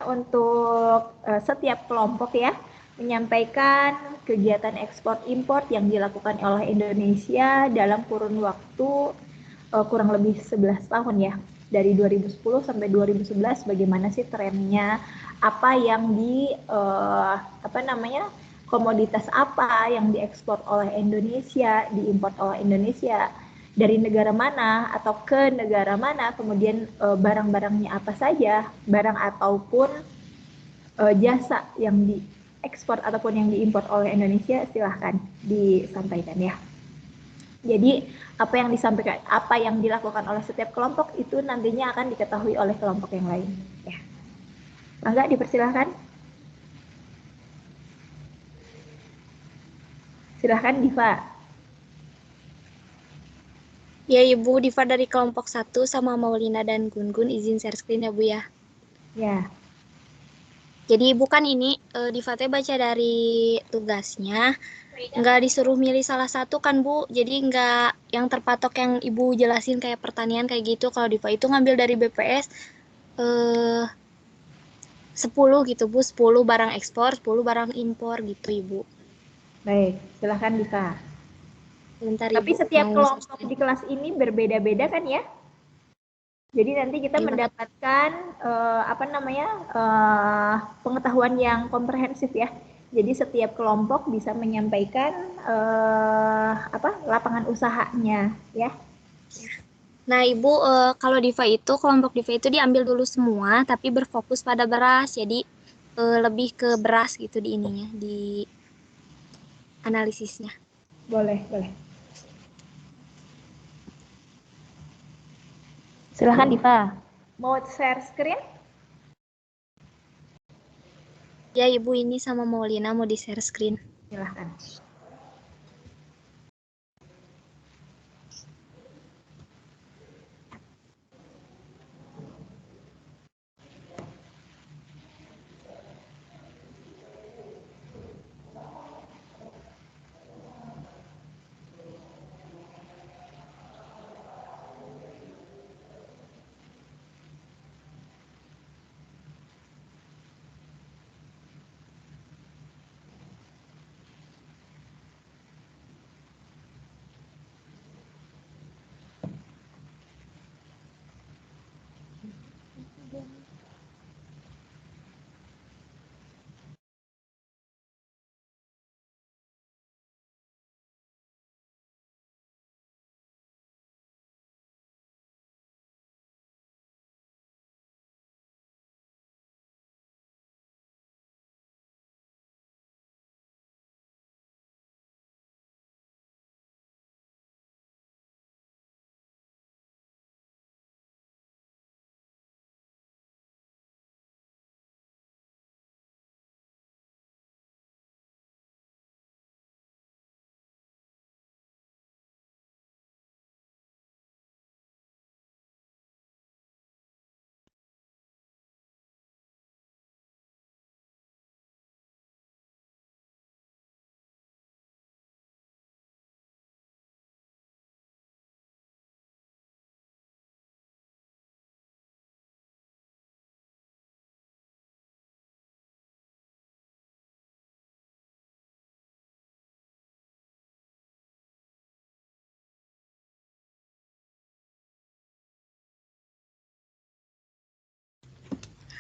untuk setiap kelompok ya, menyampaikan kegiatan ekspor impor yang dilakukan oleh Indonesia dalam kurun waktu kurang lebih 11 tahun ya. Dari 2010 sampai 2011 bagaimana sih trennya, apa yang komoditas apa yang diekspor oleh Indonesia, diimpor oleh Indonesia, dari negara mana atau ke negara mana, kemudian barang-barangnya apa saja, barang ataupun jasa yang diekspor ataupun yang diimpor oleh Indonesia, silahkan disampaikan ya. Jadi apa yang disampaikan, apa yang dilakukan oleh setiap kelompok itu nantinya akan diketahui oleh kelompok yang lain. Ya. Mangga dipersilahkan. Silahkan Diva. Ya Ibu, Diva dari kelompok 1 sama Maulina dan Gun-Gun izin share screen ya Bu ya. Ya. Jadi Ibu kan ini Diva teh baca dari tugasnya, nggak disuruh milih salah satu kan Bu, jadi nggak yang terpatok yang Ibu jelasin kayak pertanian kayak gitu. Kalau Diva itu ngambil dari BPS 10 gitu Bu, 10 barang ekspor, 10 barang impor gitu Ibu. Baik, silahkan Diva. Bentar, Tapi Ibu, setiap kelompok di kelas ini berbeda-beda kan ya? Jadi nanti kita mendapatkan pengetahuan yang komprehensif ya. Jadi setiap kelompok bisa menyampaikan lapangan usahanya ya. Nah Ibu, kalau Diva itu, kelompok Diva itu diambil dulu semua, tapi berfokus pada beras. Jadi lebih ke beras gitu di ininya, di analisisnya. Boleh, boleh. Silahkan Diva. Mau share screen? Ya Ibu, ini sama Maulina mau di share screen. Silahkan.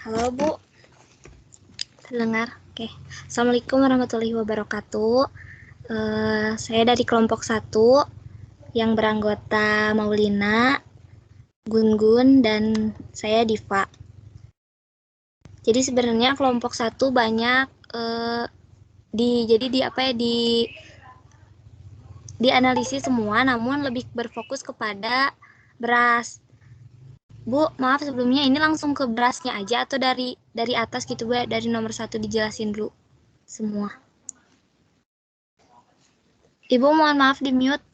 Halo Bu, terdengar? Oke. Assalamualaikum warahmatullahi wabarakatuh. Saya dari kelompok 1 yang beranggota Maulina, Gun-Gun, dan saya Diva. Jadi sebenarnya kelompok 1 banyak dianalisis semua, namun lebih berfokus kepada beras. Bu, maaf sebelumnya ini langsung ke berasnya aja atau dari atas gitu Bu, dari nomor 1 dijelasin dulu semua. Ibu mohon maaf di mute.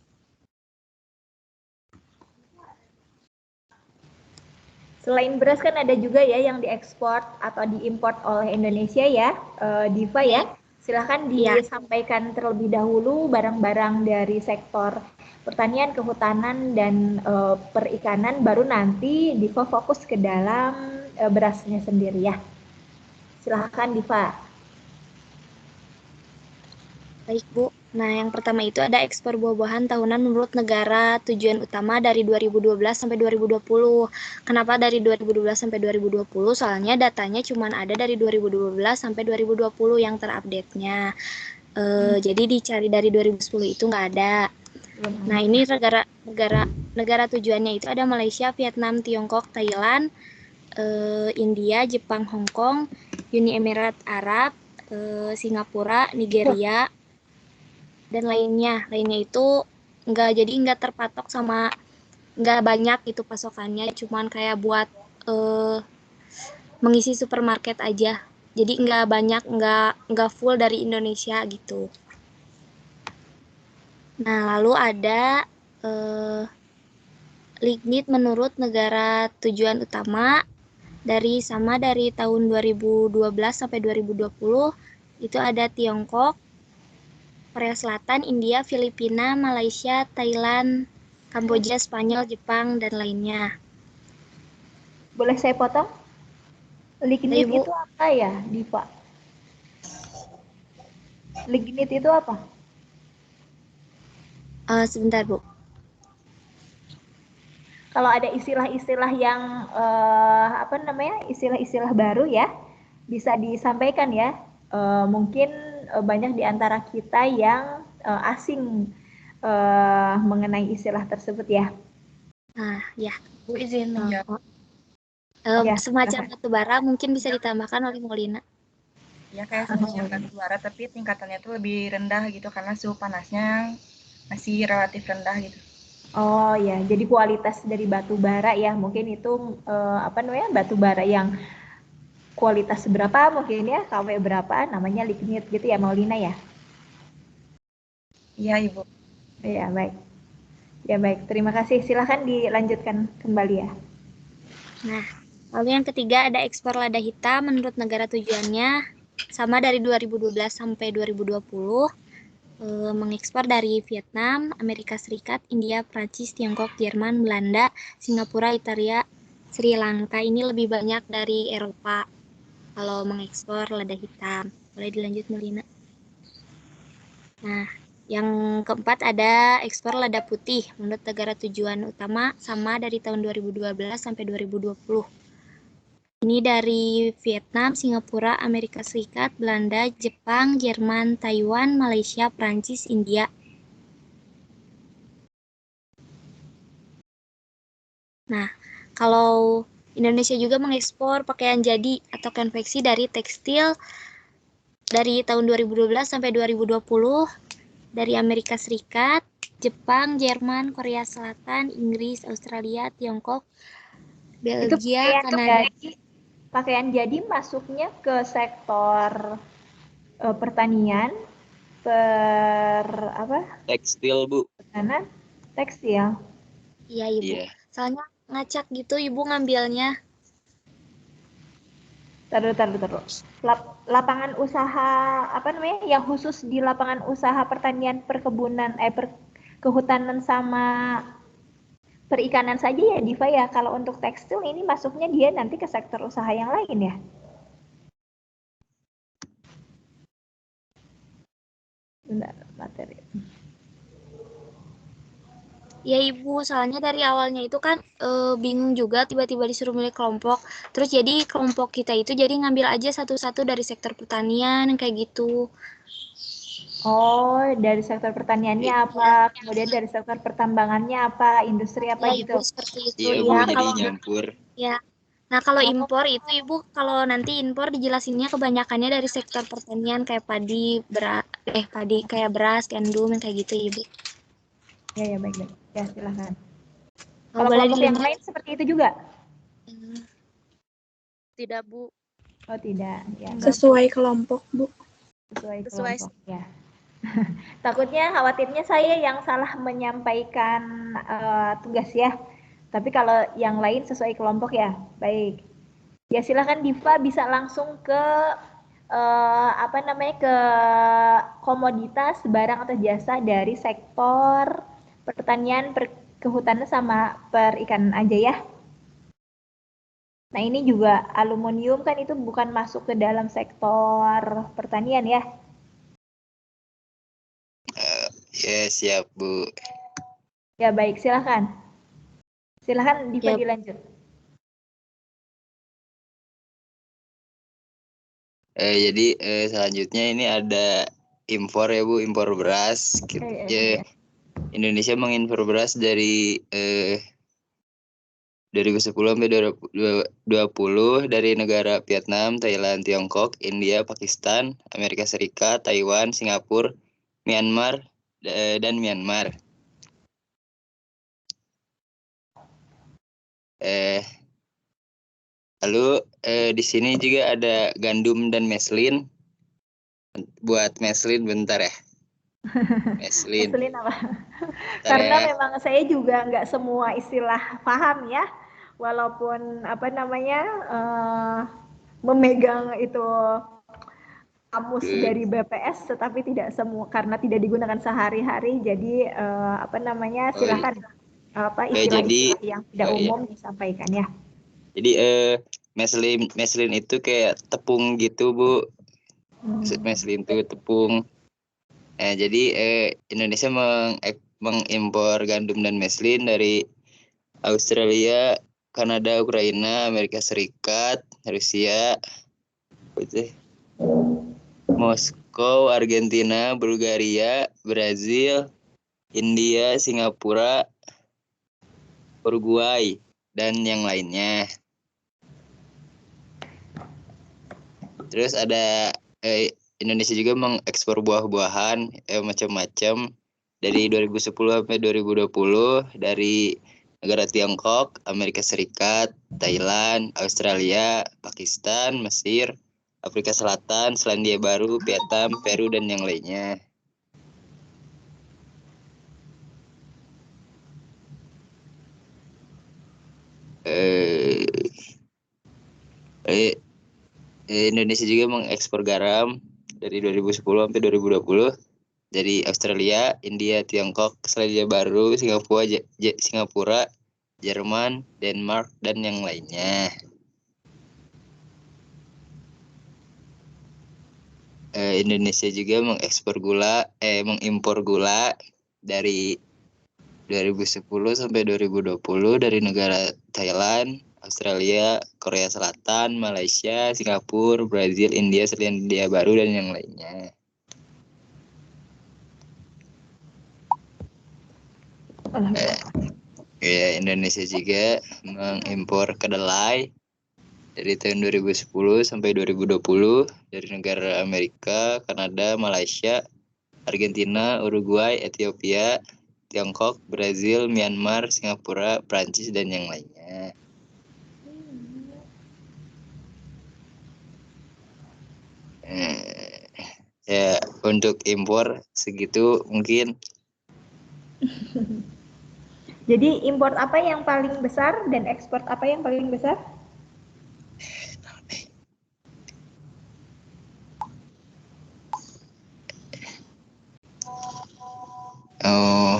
Selain beras kan ada juga ya yang diekspor atau diimpor oleh Indonesia ya, Diva ya. Silahkan disampaikan terlebih dahulu barang-barang dari sektor pertanian, kehutanan, dan perikanan, baru nanti Diva fokus ke dalam berasnya sendiri ya. Silahkan Diva. Baik, Bu. Nah, yang pertama itu ada ekspor buah-buahan tahunan menurut negara tujuan utama dari 2012 sampai 2020. Kenapa dari 2012 sampai 2020? Soalnya datanya cuma ada dari 2012 sampai 2020 yang terupdate-nya. Jadi dicari dari 2010 itu nggak ada. Nah, ini negara tujuannya itu ada Malaysia, Vietnam, Tiongkok, Thailand, India, Jepang, Hong Kong, Uni Emirat Arab, Singapura, Nigeria, dan lainnya itu nggak terpatok sama, nggak banyak itu pasokannya, cuman kayak buat mengisi supermarket aja, jadi nggak banyak, nggak full dari Indonesia gitu. Nah, lalu ada lignit menurut negara tujuan utama dari tahun 2012 sampai 2020 itu ada Tiongkok, Korea Selatan, India, Filipina, Malaysia, Thailand, Kamboja, Spanyol, Jepang, dan lainnya. Boleh saya potong? Lignit Ibu. itu apa ya, Diva? Lignit itu apa? Sebentar, Bu. Kalau ada istilah-istilah yang apa namanya, istilah-istilah baru ya, bisa disampaikan ya. Mungkin banyak di antara kita yang asing mengenai istilah tersebut ya. Nah, ya. Bu izin. Ya. Ya, Semacam silahkan. batu bara mungkin bisa ditambahkan oleh Molina. Ya kayak semacam batu bara tapi tingkatannya tuh lebih rendah gitu karena suhu panasnya masih relatif rendah gitu. Oh ya, jadi kualitas dari batu bara ya, mungkin itu apa namanya, batu bara yang kualitas berapa mungkin ya, KW berapa, namanya lignit gitu ya, Maulina ya? Iya Ibu. Ya baik. Ya baik, terima kasih. Silahkan dilanjutkan kembali ya. Nah, lalu yang ketiga ada ekspor lada hitam menurut negara tujuannya sama dari 2012 sampai 2020. Mengekspor dari Vietnam, Amerika Serikat, India, Prancis, Tiongkok, Jerman, Belanda, Singapura, Italia, Sri Lanka. Ini lebih banyak dari Eropa kalau mengekspor lada hitam. Boleh dilanjut, Melina. Nah, yang keempat ada ekspor lada putih menurut negara tujuan utama sama dari tahun 2012 sampai 2020. Ini dari Vietnam, Singapura, Amerika Serikat, Belanda, Jepang, Jerman, Taiwan, Malaysia, Prancis, India. Nah, kalau Indonesia juga mengekspor pakaian jadi atau konveksi dari tekstil dari tahun 2012 sampai 2020 dari Amerika Serikat, Jepang, Jerman, Korea Selatan, Inggris, Australia, Tiongkok, Itu Belgia, Kanada. pakaian jadi masuknya ke sektor pertanian, Tekstil, Bu. pertahanan, tekstil. Iya, Ibu. Iya. Soalnya ngacak gitu Ibu ngambilnya. Taruh. Lapangan usaha apa namanya, yang khusus di lapangan usaha pertanian, perkebunan, kehutanan sama perikanan saja ya Diva ya. Kalau untuk tekstil ini masuknya dia nanti ke sektor usaha yang lain ya. Bentar, materi. Ya Ibu, soalnya dari awalnya itu kan bingung juga tiba-tiba disuruh milih kelompok. Terus jadi kelompok kita itu jadi ngambil aja satu-satu dari sektor pertanian kayak gitu. Oh, dari sektor pertaniannya apa, kemudian dari sektor pertambangannya apa, industri apa Ya gitu. Ibu seperti itu. Iya, Bu, Ya jadi kalau nyampur. ya. Nah, kalau Oh, impor itu Ibu, kalau nanti impor dijelasinnya kebanyakannya dari sektor pertanian kayak padi kayak beras, gandum kayak gitu Ibu. ya baik. Ya, silakan. Oh, Kalau boleh kelompok yang dilanjut. lain seperti itu juga? Tidak, Bu. Oh, tidak. Ya, Sesuai kelompok, Bu. sesuai kelompok ya. Takutnya, khawatirnya saya yang salah menyampaikan tugas ya. Tapi kalau yang lain sesuai kelompok ya. Baik. Ya, silakan Diva bisa langsung ke apa namanya, ke komoditas, barang atau jasa dari sektor pertanian, kehutanan sama perikanan aja ya. Nah, ini juga aluminium kan itu bukan masuk ke dalam sektor pertanian ya? Ya, siap, Bu. Ya, baik, silahkan. Silahkan Diva Ya, dilanjut. Jadi selanjutnya ini ada impor ya, Bu, impor beras. Ya, Indonesia mengimpor beras dari 2010 sampai 2020 dari negara Vietnam, Thailand, Tiongkok, India, Pakistan, Amerika Serikat, Taiwan, Singapura, Myanmar, dan Myanmar. Lalu di sini juga ada gandum dan meslin. Buat meslin bentar ya. Meslin. Meslin apa? Bentar Karena ya. memang saya juga nggak semua istilah paham ya. Walaupun apa namanya memegang itu kamus dari BPS, tetapi tidak semua karena tidak digunakan sehari-hari. Jadi apa namanya Oh, silakan apa jadi istilah-istilah yang tidak iya. umum disampaikan ya. Jadi meslin itu kayak tepung gitu, Bu. Meslin itu tepung. Jadi Indonesia mengimpor gandum dan meslin dari Australia, Kanada, Ukraina, Amerika Serikat, Rusia, Moskow, Argentina, Bulgaria, Brazil, India, Singapura, Uruguay, dan yang lainnya. Terus ada Indonesia juga mengekspor buah-buahan macam-macam dari 2010 sampai 2020 dari negara Tiongkok, Amerika Serikat, Thailand, Australia, Pakistan, Mesir, Afrika Selatan, Selandia Baru, Vietnam, Peru, dan yang lainnya. Indonesia juga mengekspor garam dari 2010 sampai 2020 dari Australia, India, Tiongkok, Selandia Baru, Singapura, Jerman, Denmark, dan yang lainnya. Indonesia juga mengimpor gula dari 2010 sampai 2020 dari negara Thailand, Australia, Korea Selatan, Malaysia, Singapura, Brazil, India, Selandia Baru, dan yang lainnya. Indonesia juga mengimpor kedelai dari tahun 2010 sampai 2020 dari negara Amerika, Kanada, Malaysia, Argentina, Uruguay, Ethiopia, Tiongkok, Brazil, Myanmar, Singapura, Prancis, dan yang lainnya. Ya, untuk impor segitu mungkin. Jadi import apa yang paling besar dan ekspor apa yang paling besar? Oh.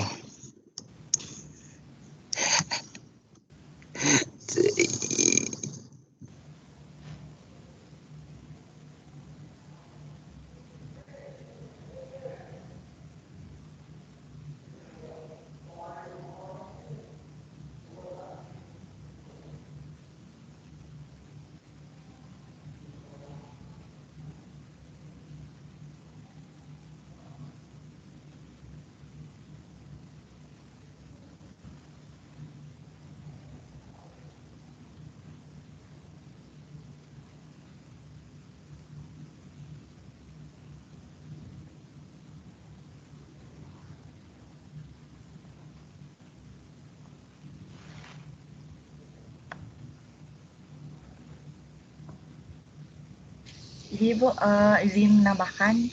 Jadi Bu, izin menambahkan,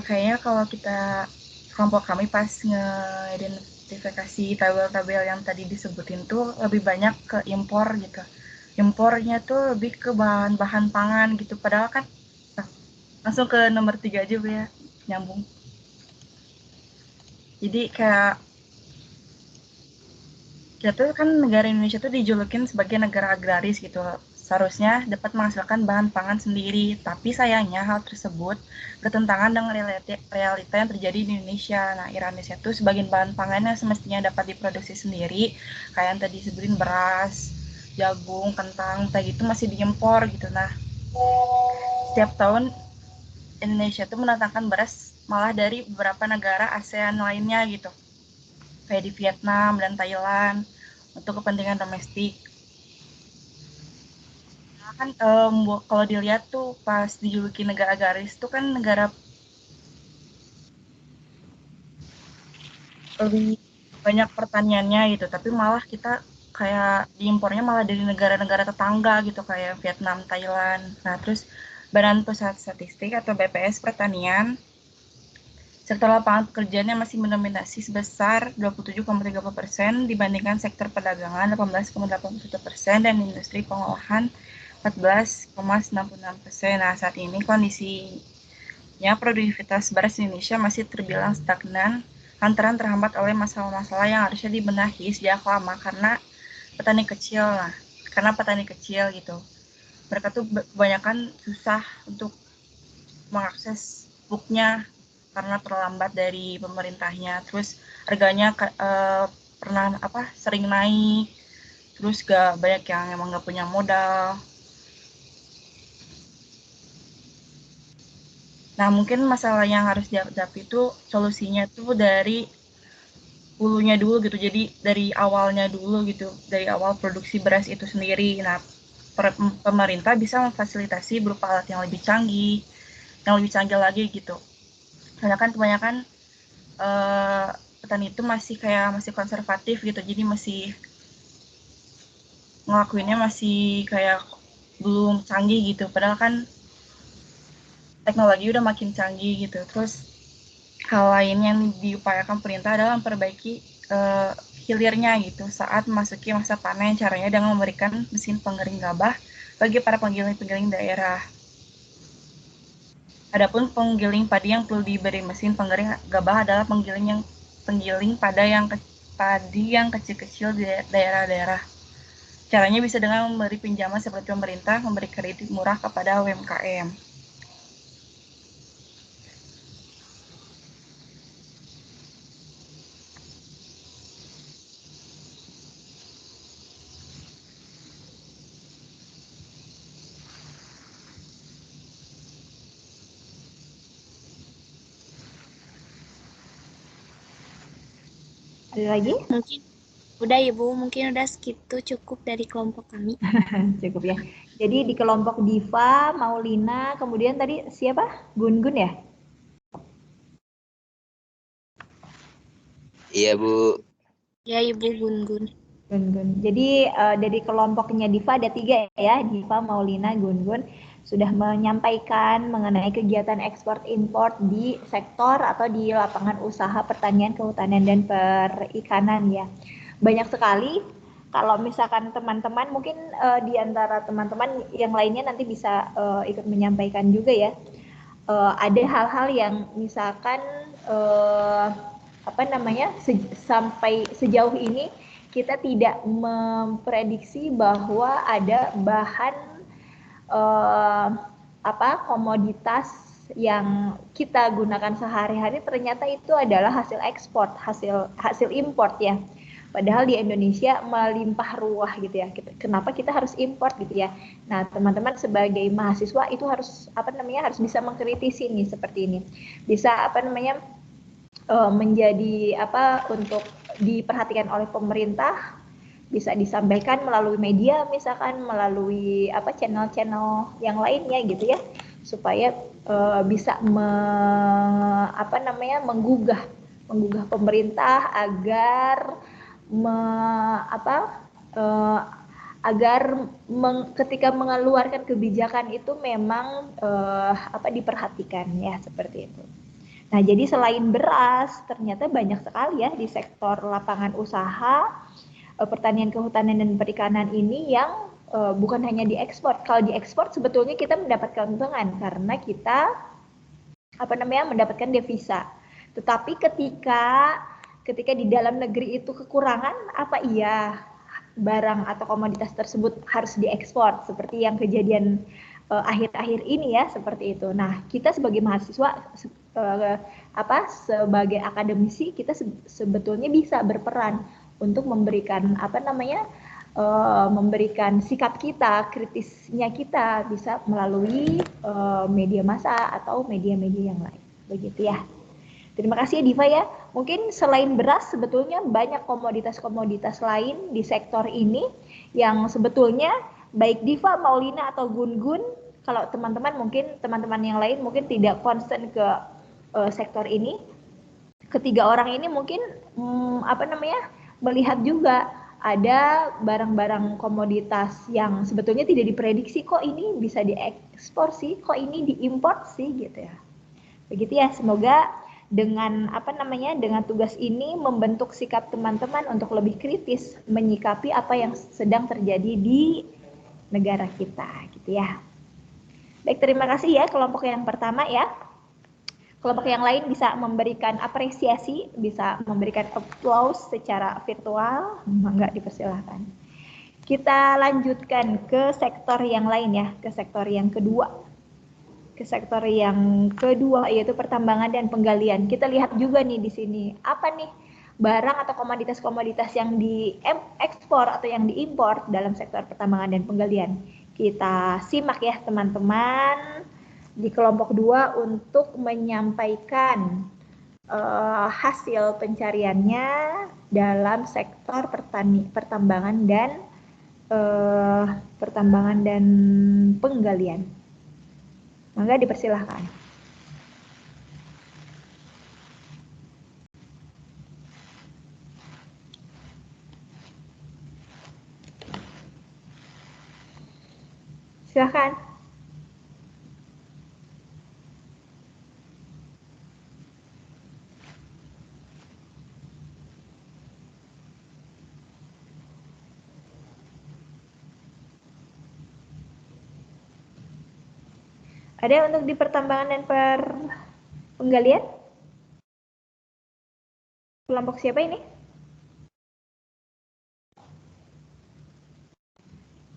kayaknya kalau kita kelompok kami pas ngeidentifikasi tabel-tabel yang tadi disebutin tuh lebih banyak ke impor gitu. Impornya tuh lebih ke bahan-bahan pangan gitu. Padahal kan langsung ke nomor 3 aja Bu ya, nyambung. Jadi kayak Kita kan negara Indonesia tuh dijulukin sebagai negara agraris gitu. Seharusnya dapat menghasilkan bahan pangan sendiri, tapi sayangnya hal tersebut bertentangan dengan realita yang terjadi di Indonesia. Nah, Indonesia itu sebagian bahan pangannya semestinya dapat diproduksi sendiri, kayak yang tadi sebutin beras, jagung, kentang, kayak gitu masih diimpor gitu. Nah, setiap tahun Indonesia tuh mendatangkan beras malah dari beberapa negara ASEAN lainnya gitu, kayak di Vietnam dan Thailand untuk kepentingan domestik. Kan kalau dilihat tuh pas dijuluki negara agraris tuh kan negara lebih banyak pertaniannya gitu, tapi malah kita kayak diimpornya malah dari negara-negara tetangga gitu kayak Vietnam, Thailand. Nah, terus Badan Pusat Statistik atau BPS Pertanian, sektor lapangan pekerjaannya masih mendominasi sebesar 27,30% dibandingkan sektor perdagangan 18,81% dan industri pengolahan 14,96%. Nah, saat ini kondisinya produktivitas beras Indonesia masih terbilang stagnan lantaran terhambat oleh masalah-masalah yang harusnya dibenahi sejak lama karena petani kecil gitu. Mereka tuh kebanyakan susah untuk mengakses pupuknya karena terlambat dari pemerintahnya. Terus harganya pernah sering naik. Terus gak banyak yang emang gak punya modal. Nah, mungkin masalah yang harus dihadapi itu solusinya tuh dari hulunya dulu gitu. Jadi dari awalnya dulu gitu, dari awal produksi beras itu sendiri. Nah, pemerintah bisa memfasilitasi berupa alat yang lebih canggih lagi gitu. Karena kan kebanyakan petani itu masih konservatif gitu. Jadi masih ngelakuinnya masih kayak belum canggih gitu. Padahal kan teknologi udah makin canggih gitu. Terus hal lain yang diupayakan pemerintah adalah memperbaiki hilirnya gitu saat memasuki masa panen. Caranya dengan memberikan mesin pengering gabah bagi para penggiling-penggiling daerah. Adapun penggiling padi yang perlu diberi mesin pengering gabah adalah penggiling padi yang kecil-kecil di daerah-daerah. Caranya bisa dengan memberi pinjaman seperti pemerintah memberi kredit murah kepada UMKM. Ada lagi? Mungkin udah Ibu, mungkin udah segitu cukup dari kelompok kami. Cukup ya. Jadi di kelompok Diva, Maulina, kemudian tadi siapa? Gun-gun ya? Iya, Bu. Ya Ibu Gun-gun. Gun-gun. Jadi dari kelompoknya Diva ada 3 ya, Diva, Maulina, Gun-gun sudah menyampaikan mengenai kegiatan ekspor impor di sektor atau di lapangan usaha pertanian, kehutanan dan perikanan ya. Banyak sekali. Kalau misalkan teman-teman mungkin di antara teman-teman yang lainnya nanti bisa ikut menyampaikan juga ya. Ada hal-hal yang misalkan sampai sejauh ini kita tidak memprediksi bahwa ada bahan komoditas yang kita gunakan sehari-hari ternyata itu adalah hasil ekspor, hasil import ya. Padahal di Indonesia melimpah ruah gitu ya. Kenapa kita harus import gitu ya? Nah, teman-teman sebagai mahasiswa itu harus harus bisa mengkritisi nih seperti ini. Bisa menjadi untuk diperhatikan oleh pemerintah, bisa disampaikan melalui media misalkan melalui channel-channel yang lainnya gitu ya, supaya bisa menggugah pemerintah agar ketika mengeluarkan kebijakan itu memang diperhatikan ya, seperti itu. Nah, jadi selain beras, ternyata banyak sekali ya di sektor lapangan usaha, pertanian, kehutanan, dan perikanan ini yang bukan hanya diekspor. Kalau diekspor sebetulnya kita mendapatkan keuntungan karena kita mendapatkan devisa. Tetapi ketika ketika di dalam negeri itu kekurangan, apa iya barang atau komoditas tersebut harus diekspor seperti yang kejadian akhir-akhir ini ya, seperti itu. Nah, kita sebagai mahasiswa sebagai akademisi kita sebetulnya bisa berperan untuk memberikan memberikan sikap kita, kritisnya kita bisa melalui media massa atau media-media yang lain. Begitu ya. Terima kasih ya Diva ya. Mungkin selain beras sebetulnya banyak komoditas-komoditas lain di sektor ini yang sebetulnya baik Diva, Maulina atau Gun-Gun, kalau teman-teman yang lain mungkin tidak concern ke sektor ini. Ketiga orang ini mungkin melihat juga ada barang-barang komoditas yang sebetulnya tidak diprediksi, kok ini bisa diekspor sih, kok ini diimport sih gitu ya. Begitu ya, semoga dengan dengan tugas ini membentuk sikap teman-teman untuk lebih kritis menyikapi apa yang sedang terjadi di negara kita gitu ya. Baik, terima kasih ya kelompok yang pertama ya. Kelompok yang lain bisa memberikan apresiasi, bisa memberikan applause secara virtual, mangga dipersilahkan. Kita lanjutkan ke sektor yang lain ya, ke sektor yang kedua. Ke sektor yang kedua yaitu pertambangan dan penggalian. Kita lihat juga nih di sini, apa nih barang atau komoditas-komoditas yang diekspor atau yang diimpor dalam sektor pertambangan dan penggalian. Kita simak ya teman-teman di kelompok 2 untuk menyampaikan hasil pencariannya dalam sektor pertambangan dan penggalian. Mangga dipersilahkan. Silahkan. Ada untuk di pertambangan dan penggalian? Kelompok siapa ini?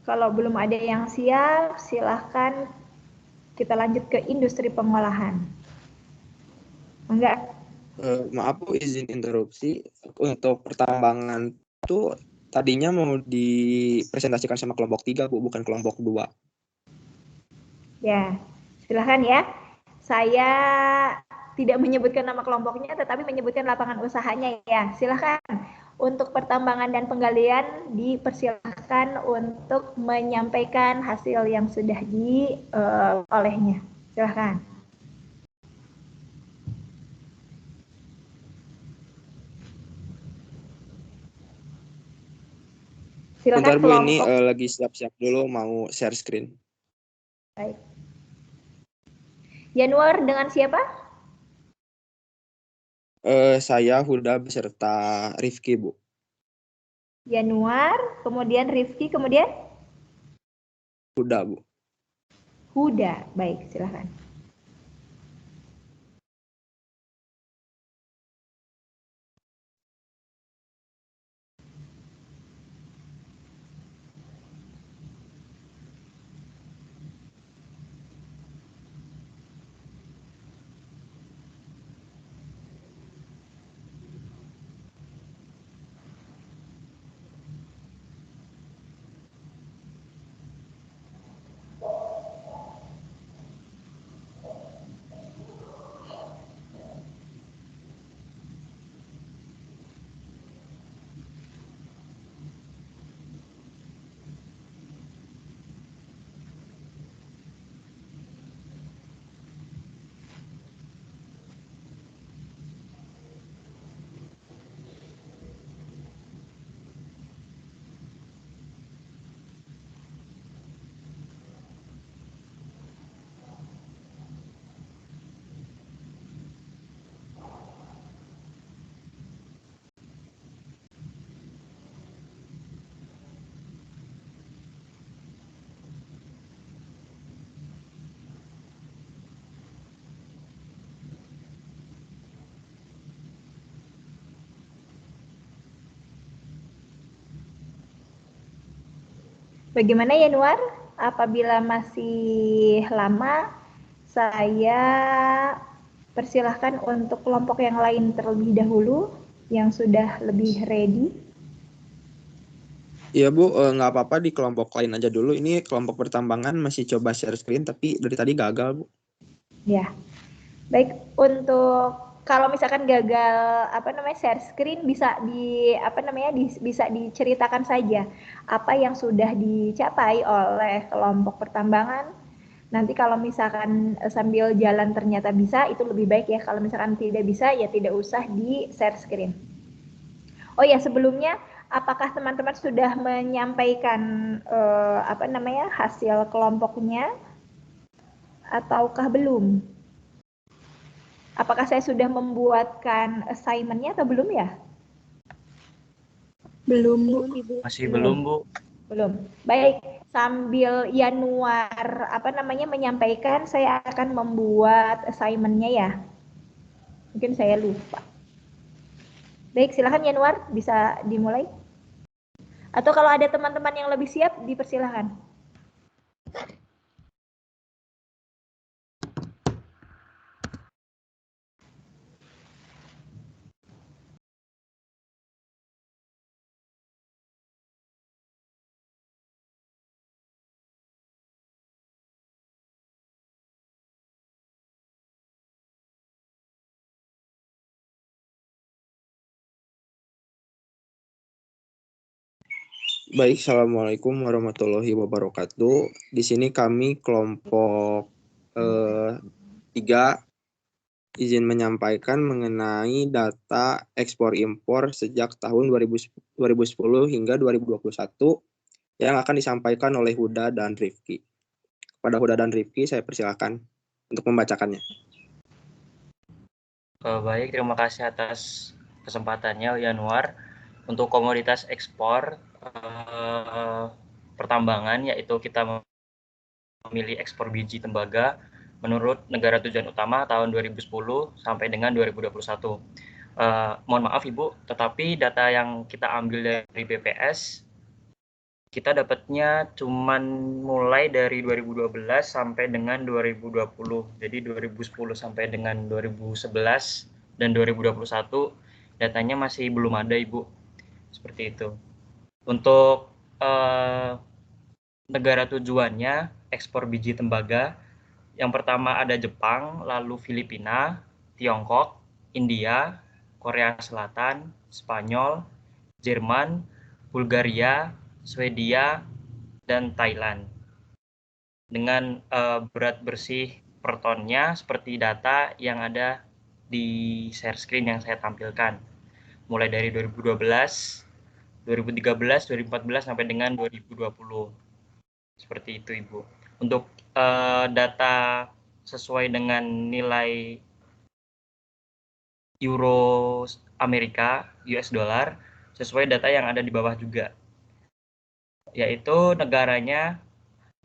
Kalau belum ada yang siap, silahkan kita lanjut ke industri pengolahan. Enggak? Maaf Bu, izin interupsi. Untuk pertambangan itu tadinya mau dipresentasikan sama kelompok 3 Bu, bukan kelompok 2. Ya, silahkan ya. Saya tidak menyebutkan nama kelompoknya, tetapi menyebutkan lapangan usahanya ya. Silahkan untuk pertambangan dan penggalian dipersilahkan untuk menyampaikan hasil yang sudah olehnya. Silahkan. Silakan. Bentar Bu, ini lagi siap-siap dulu mau share screen. Baik. Januar dengan siapa? Saya Huda beserta Rifki Bu. Januar, kemudian Rifki, kemudian? Huda Bu. Huda, baik silakan. Bagaimana Yanuar? Apabila masih lama, saya persilahkan untuk kelompok yang lain terlebih dahulu yang sudah lebih ready. Iya Bu, nggak apa-apa di kelompok lain aja dulu. Ini kelompok pertambangan masih coba share screen, tapi dari tadi gagal Bu. Ya, baik. Untuk kalau misalkan gagal share screen, bisa bisa diceritakan saja apa yang sudah dicapai oleh kelompok pertambangan. Nanti kalau misalkan sambil jalan ternyata bisa, itu lebih baik ya. Kalau misalkan tidak bisa, ya tidak usah di share screen. Oh ya, sebelumnya apakah teman-teman sudah menyampaikan hasil kelompoknya ataukah belum? Apakah saya sudah membuatkan assignment-nya atau belum ya? Belum, Ibu. Masih belum, Bu. Belum. Baik, sambil Yanuar menyampaikan, saya akan membuat assignment-nya ya. Mungkin saya lupa. Baik, silakan Yanuar, bisa dimulai. Atau kalau ada teman-teman yang lebih siap, dipersilahkan. Baik, Assalamualaikum warahmatullahi wabarakatuh. Di sini kami kelompok 3 izin menyampaikan mengenai data ekspor-impor sejak tahun 2010 hingga 2021 yang akan disampaikan oleh Huda dan Rifki. Kepada Huda dan Rifki, saya persilakan untuk membacakannya. Baik, terima kasih atas kesempatannya Yanuar. Untuk komoditas ekspor pertambangan, yaitu kita memilih ekspor biji tembaga menurut negara tujuan utama tahun 2010 sampai dengan 2021. Mohon maaf Ibu, tetapi data yang kita ambil dari BPS kita dapatnya cuman mulai dari 2012 sampai dengan 2020. Jadi 2010 sampai dengan 2011 dan 2021 datanya masih belum ada Ibu. Seperti itu. Untuk negara tujuannya ekspor biji tembaga, yang pertama ada Jepang, lalu Filipina, Tiongkok, India, Korea Selatan, Spanyol, Jerman, Bulgaria, Swedia, dan Thailand. Dengan berat bersih per tonnya seperti data yang ada di share screen yang saya tampilkan. Mulai dari 2012, 2013, 2014 sampai dengan 2020. Seperti itu Ibu. Untuk data sesuai dengan nilai euro Amerika, US dollar, sesuai data yang ada di bawah juga. Yaitu negaranya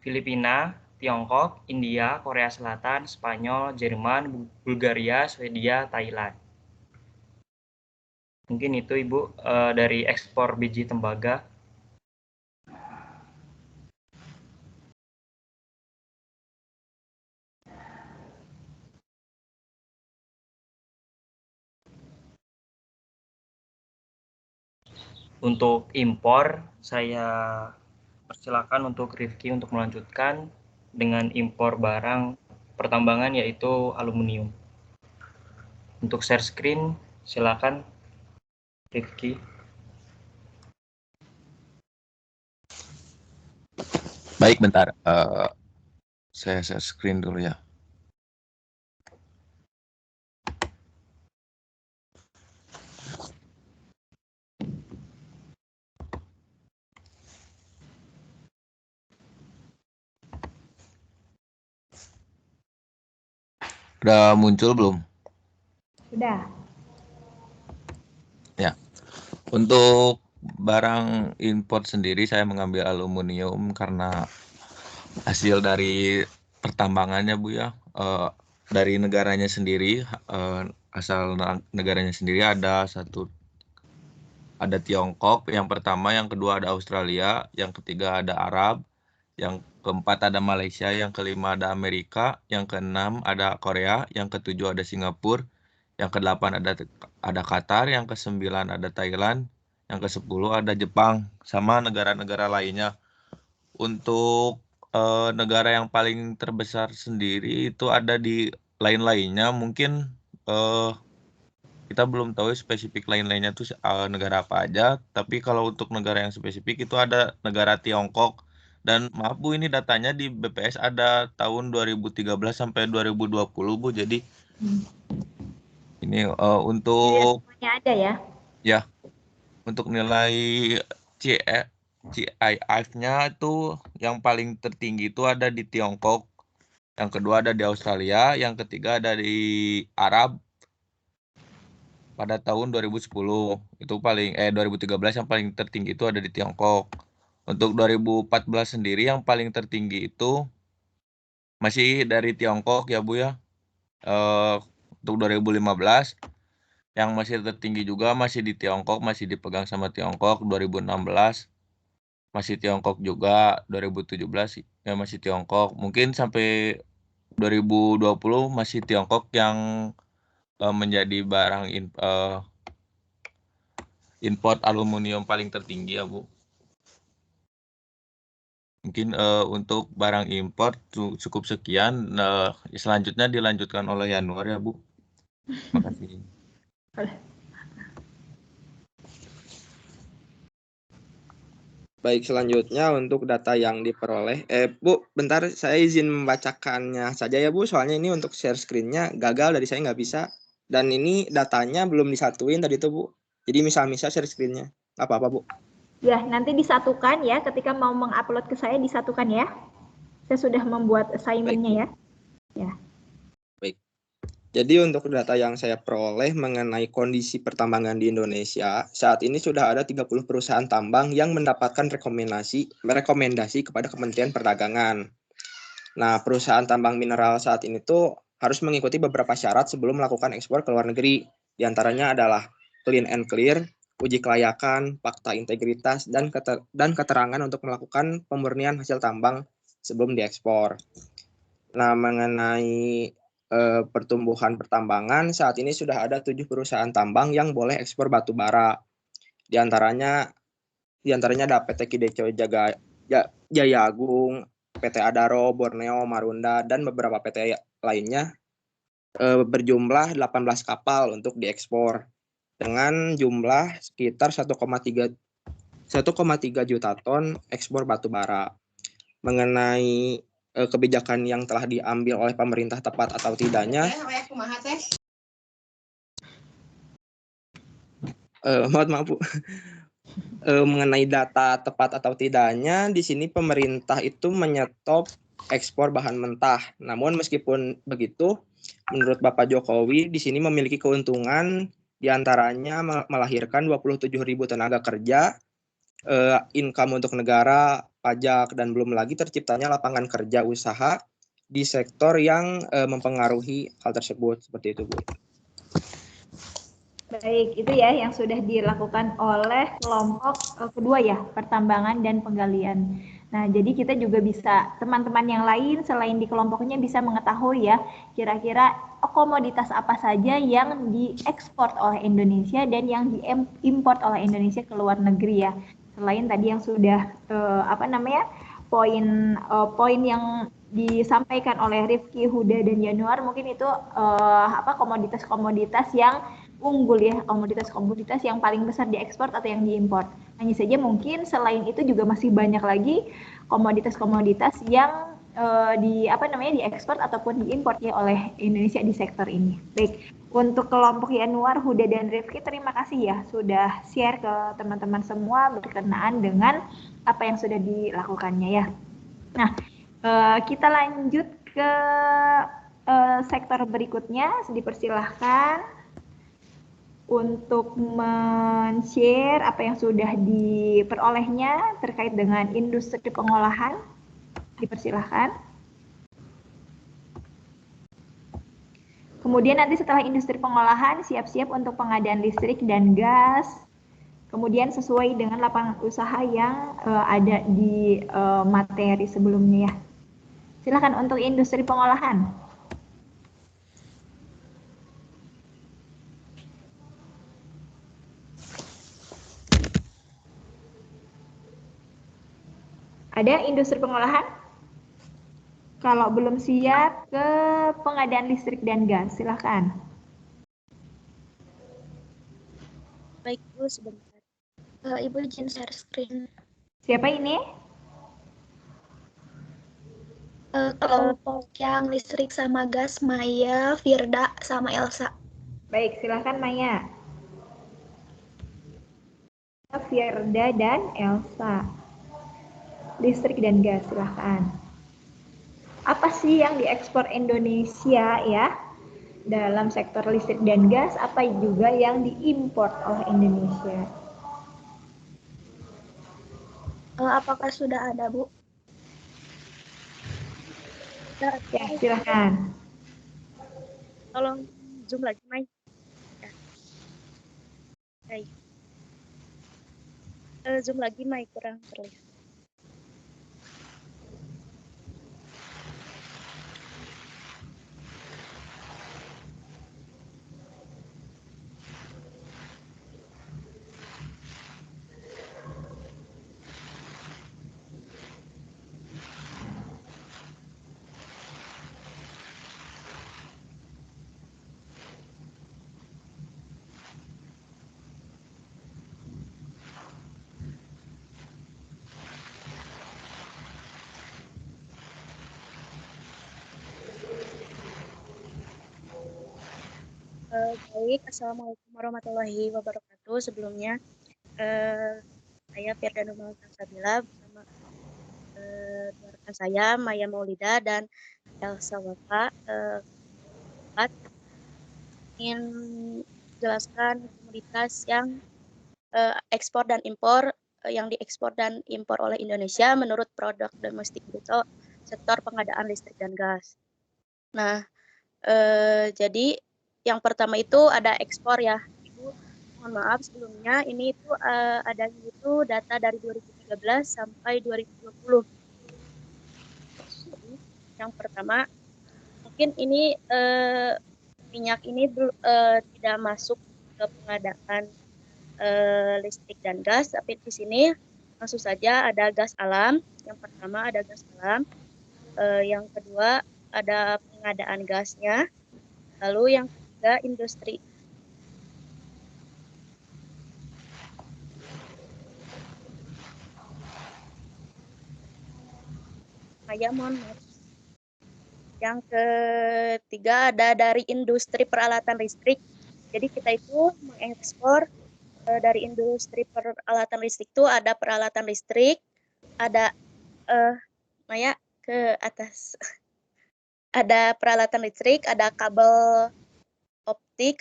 Filipina, Tiongkok, India, Korea Selatan, Spanyol, Jerman, Bulgaria, Swedia, Thailand. Mungkin itu Ibu dari ekspor biji tembaga. Untuk impor, saya persilakan untuk Rifki untuk melanjutkan dengan impor barang pertambangan yaitu aluminium. Untuk share screen, silakan Rifki. Baik, bentar. Saya share screen dulu ya. Udah muncul belum? Sudah. Ya. Untuk barang import sendiri saya mengambil aluminium karena hasil dari pertambangannya Bu ya. Dari negaranya sendiri, asal negaranya sendiri ada Tiongkok yang pertama, yang kedua ada Australia, yang ketiga ada Arab, yang keempat ada Malaysia, yang kelima ada Amerika, yang keenam ada Korea, yang ketujuh ada Singapura, yang kedelapan ada Qatar, yang kesembilan ada Thailand, yang kesepuluh ada Jepang, sama negara-negara lainnya. Untuk negara yang paling terbesar sendiri itu ada di lain-lainnya, mungkin kita belum tahu spesifik lain-lainnya tuh negara apa aja, tapi kalau untuk negara yang spesifik itu ada negara Tiongkok. Dan maaf Bu, ini datanya di BPS ada tahun 2013 sampai 2020 Bu. Jadi ini Tidak untuk semuanya ada ya. ya untuk nilai CIF-nya itu yang paling tertinggi itu ada di Tiongkok, yang kedua ada di Australia, yang ketiga ada di Arab pada tahun 2010. Itu 2013 yang paling tertinggi itu ada di Tiongkok. Untuk 2014 sendiri yang paling tertinggi itu masih dari Tiongkok ya Bu ya. Untuk 2015 yang masih tertinggi juga masih di Tiongkok, masih dipegang sama Tiongkok. 2016 masih Tiongkok juga, 2017 ya masih Tiongkok. Mungkin sampai 2020 masih Tiongkok yang menjadi barang import aluminium paling tertinggi ya Bu. Mungkin untuk barang import cukup sekian. Selanjutnya dilanjutkan oleh Yanuar ya Bu. Makasih. Baik, selanjutnya untuk data yang diperoleh. Bu, bentar saya izin membacakannya saja ya Bu, soalnya ini untuk share screen-nya gagal dari saya nggak bisa. Dan ini datanya belum disatuin tadi tuh Bu. Jadi misal-misal share screen-nya. Nggak apa-apa Bu. Ya, nanti disatukan ya, ketika mau mengupload ke saya disatukan ya. Saya sudah membuat assignment-nya ya. Ya. Baik. Jadi untuk data yang saya peroleh mengenai kondisi pertambangan di Indonesia, saat ini sudah ada 30 perusahaan tambang yang mendapatkan rekomendasi kepada Kementerian Perdagangan. Nah, perusahaan tambang mineral saat ini tuh harus mengikuti beberapa syarat sebelum melakukan ekspor ke luar negeri. Di antaranya adalah clean and clear, uji kelayakan, fakta integritas, dan keterangan untuk melakukan pemurnian hasil tambang sebelum diekspor. Nah, mengenai pertumbuhan pertambangan, saat ini sudah ada 7 perusahaan tambang yang boleh ekspor batu bara. Di antaranya ada PT Kideco Jaya Agung, PT Adaro, Borneo, Marunda, dan beberapa PT lainnya berjumlah 18 kapal untuk diekspor dengan jumlah sekitar 1,3 juta ton ekspor batu bara. Mengenai kebijakan yang telah diambil oleh pemerintah tepat atau tidaknya, maaf Bu, mengenai data tepat atau tidaknya, di sini pemerintah itu menyetop ekspor bahan mentah. Namun meskipun begitu, menurut Bapak Jokowi di sini memiliki keuntungan, diantaranya melahirkan 27.000 tenaga kerja, income untuk negara, pajak, dan belum lagi terciptanya lapangan kerja usaha di sektor yang mempengaruhi hal tersebut. Seperti itu Bu. Baik, itu ya yang sudah dilakukan oleh kelompok kedua ya, pertambangan dan penggalian. Nah, jadi kita juga bisa, teman-teman yang lain selain di kelompoknya bisa mengetahui ya, kira-kira komoditas apa saja yang diekspor oleh Indonesia dan yang diimport oleh Indonesia ke luar negeri ya. Selain tadi yang sudah poin yang disampaikan oleh Rifki, Huda, dan Januar, mungkin itu komoditas-komoditas yang unggul ya, komoditas-komoditas yang paling besar diekspor atau yang diimpor. Hanya saja mungkin selain itu juga masih banyak lagi komoditas-komoditas yang diekspor ataupun diimpor ya oleh Indonesia di sektor ini. Baik, untuk kelompok Yanuar, Huda, dan Rifki, terima kasih ya sudah share ke teman-teman semua berkenaan dengan apa yang sudah dilakukannya ya. Nah, kita lanjut ke sektor berikutnya. Dipersilahkan untuk men-share apa yang sudah diperolehnya terkait dengan industri pengolahan. Dipersilahkan. Kemudian nanti setelah industri pengolahan, siap-siap untuk pengadaan listrik dan gas. Kemudian sesuai dengan lapangan usaha yang ada di materi sebelumnya ya. Silakan untuk industri pengolahan. Ada industri pengolahan? Kalau belum siap, ke pengadaan listrik dan gas, silakan. Baik Bu, sebentar. Ibu izin share screen. Siapa ini? Kelompok yang listrik sama gas, Maya, Firda, sama Elsa. Baik, silakan Maya. Firda dan Elsa. Listrik dan gas, silakan. Apa sih yang diekspor Indonesia ya? Dalam sektor listrik dan gas, apa juga yang diimpor oleh Indonesia? Apakah sudah ada, Bu? Ya, silakan. Tolong zoom lagi, Mai. Ya. Baik. Zoom lagi, Mai, kurang terlihat. Baik, Assalamualaikum warahmatullahi wabarakatuh. Sebelumnya, saya Firda Nurmal Sabila bersama dua rekan saya, Maya Maulida dan Elsa Wafa. Ingin jelaskan komoditas yang ekspor dan impor, yang diekspor dan impor oleh Indonesia menurut produk domestik bruto sektor pengadaan listrik dan gas. Nah, jadi yang pertama itu ada ekspor ya, Ibu. Mohon maaf sebelumnya, ini itu adanya itu data dari 2013 sampai 2020. Jadi, yang pertama, mungkin ini minyak ini tidak masuk ke pengadaan listrik dan gas, tapi di sini langsung saja ada gas alam. Yang pertama ada gas alam, yang kedua ada pengadaan gasnya, lalu yang ketiga industri. Saya mohon maaf. Yang ketiga ada dari industri peralatan listrik. Jadi kita itu mengekspor dari industri peralatan listrik itu ada peralatan listrik, ada Maya ke atas. Ada peralatan listrik, ada kabel optik,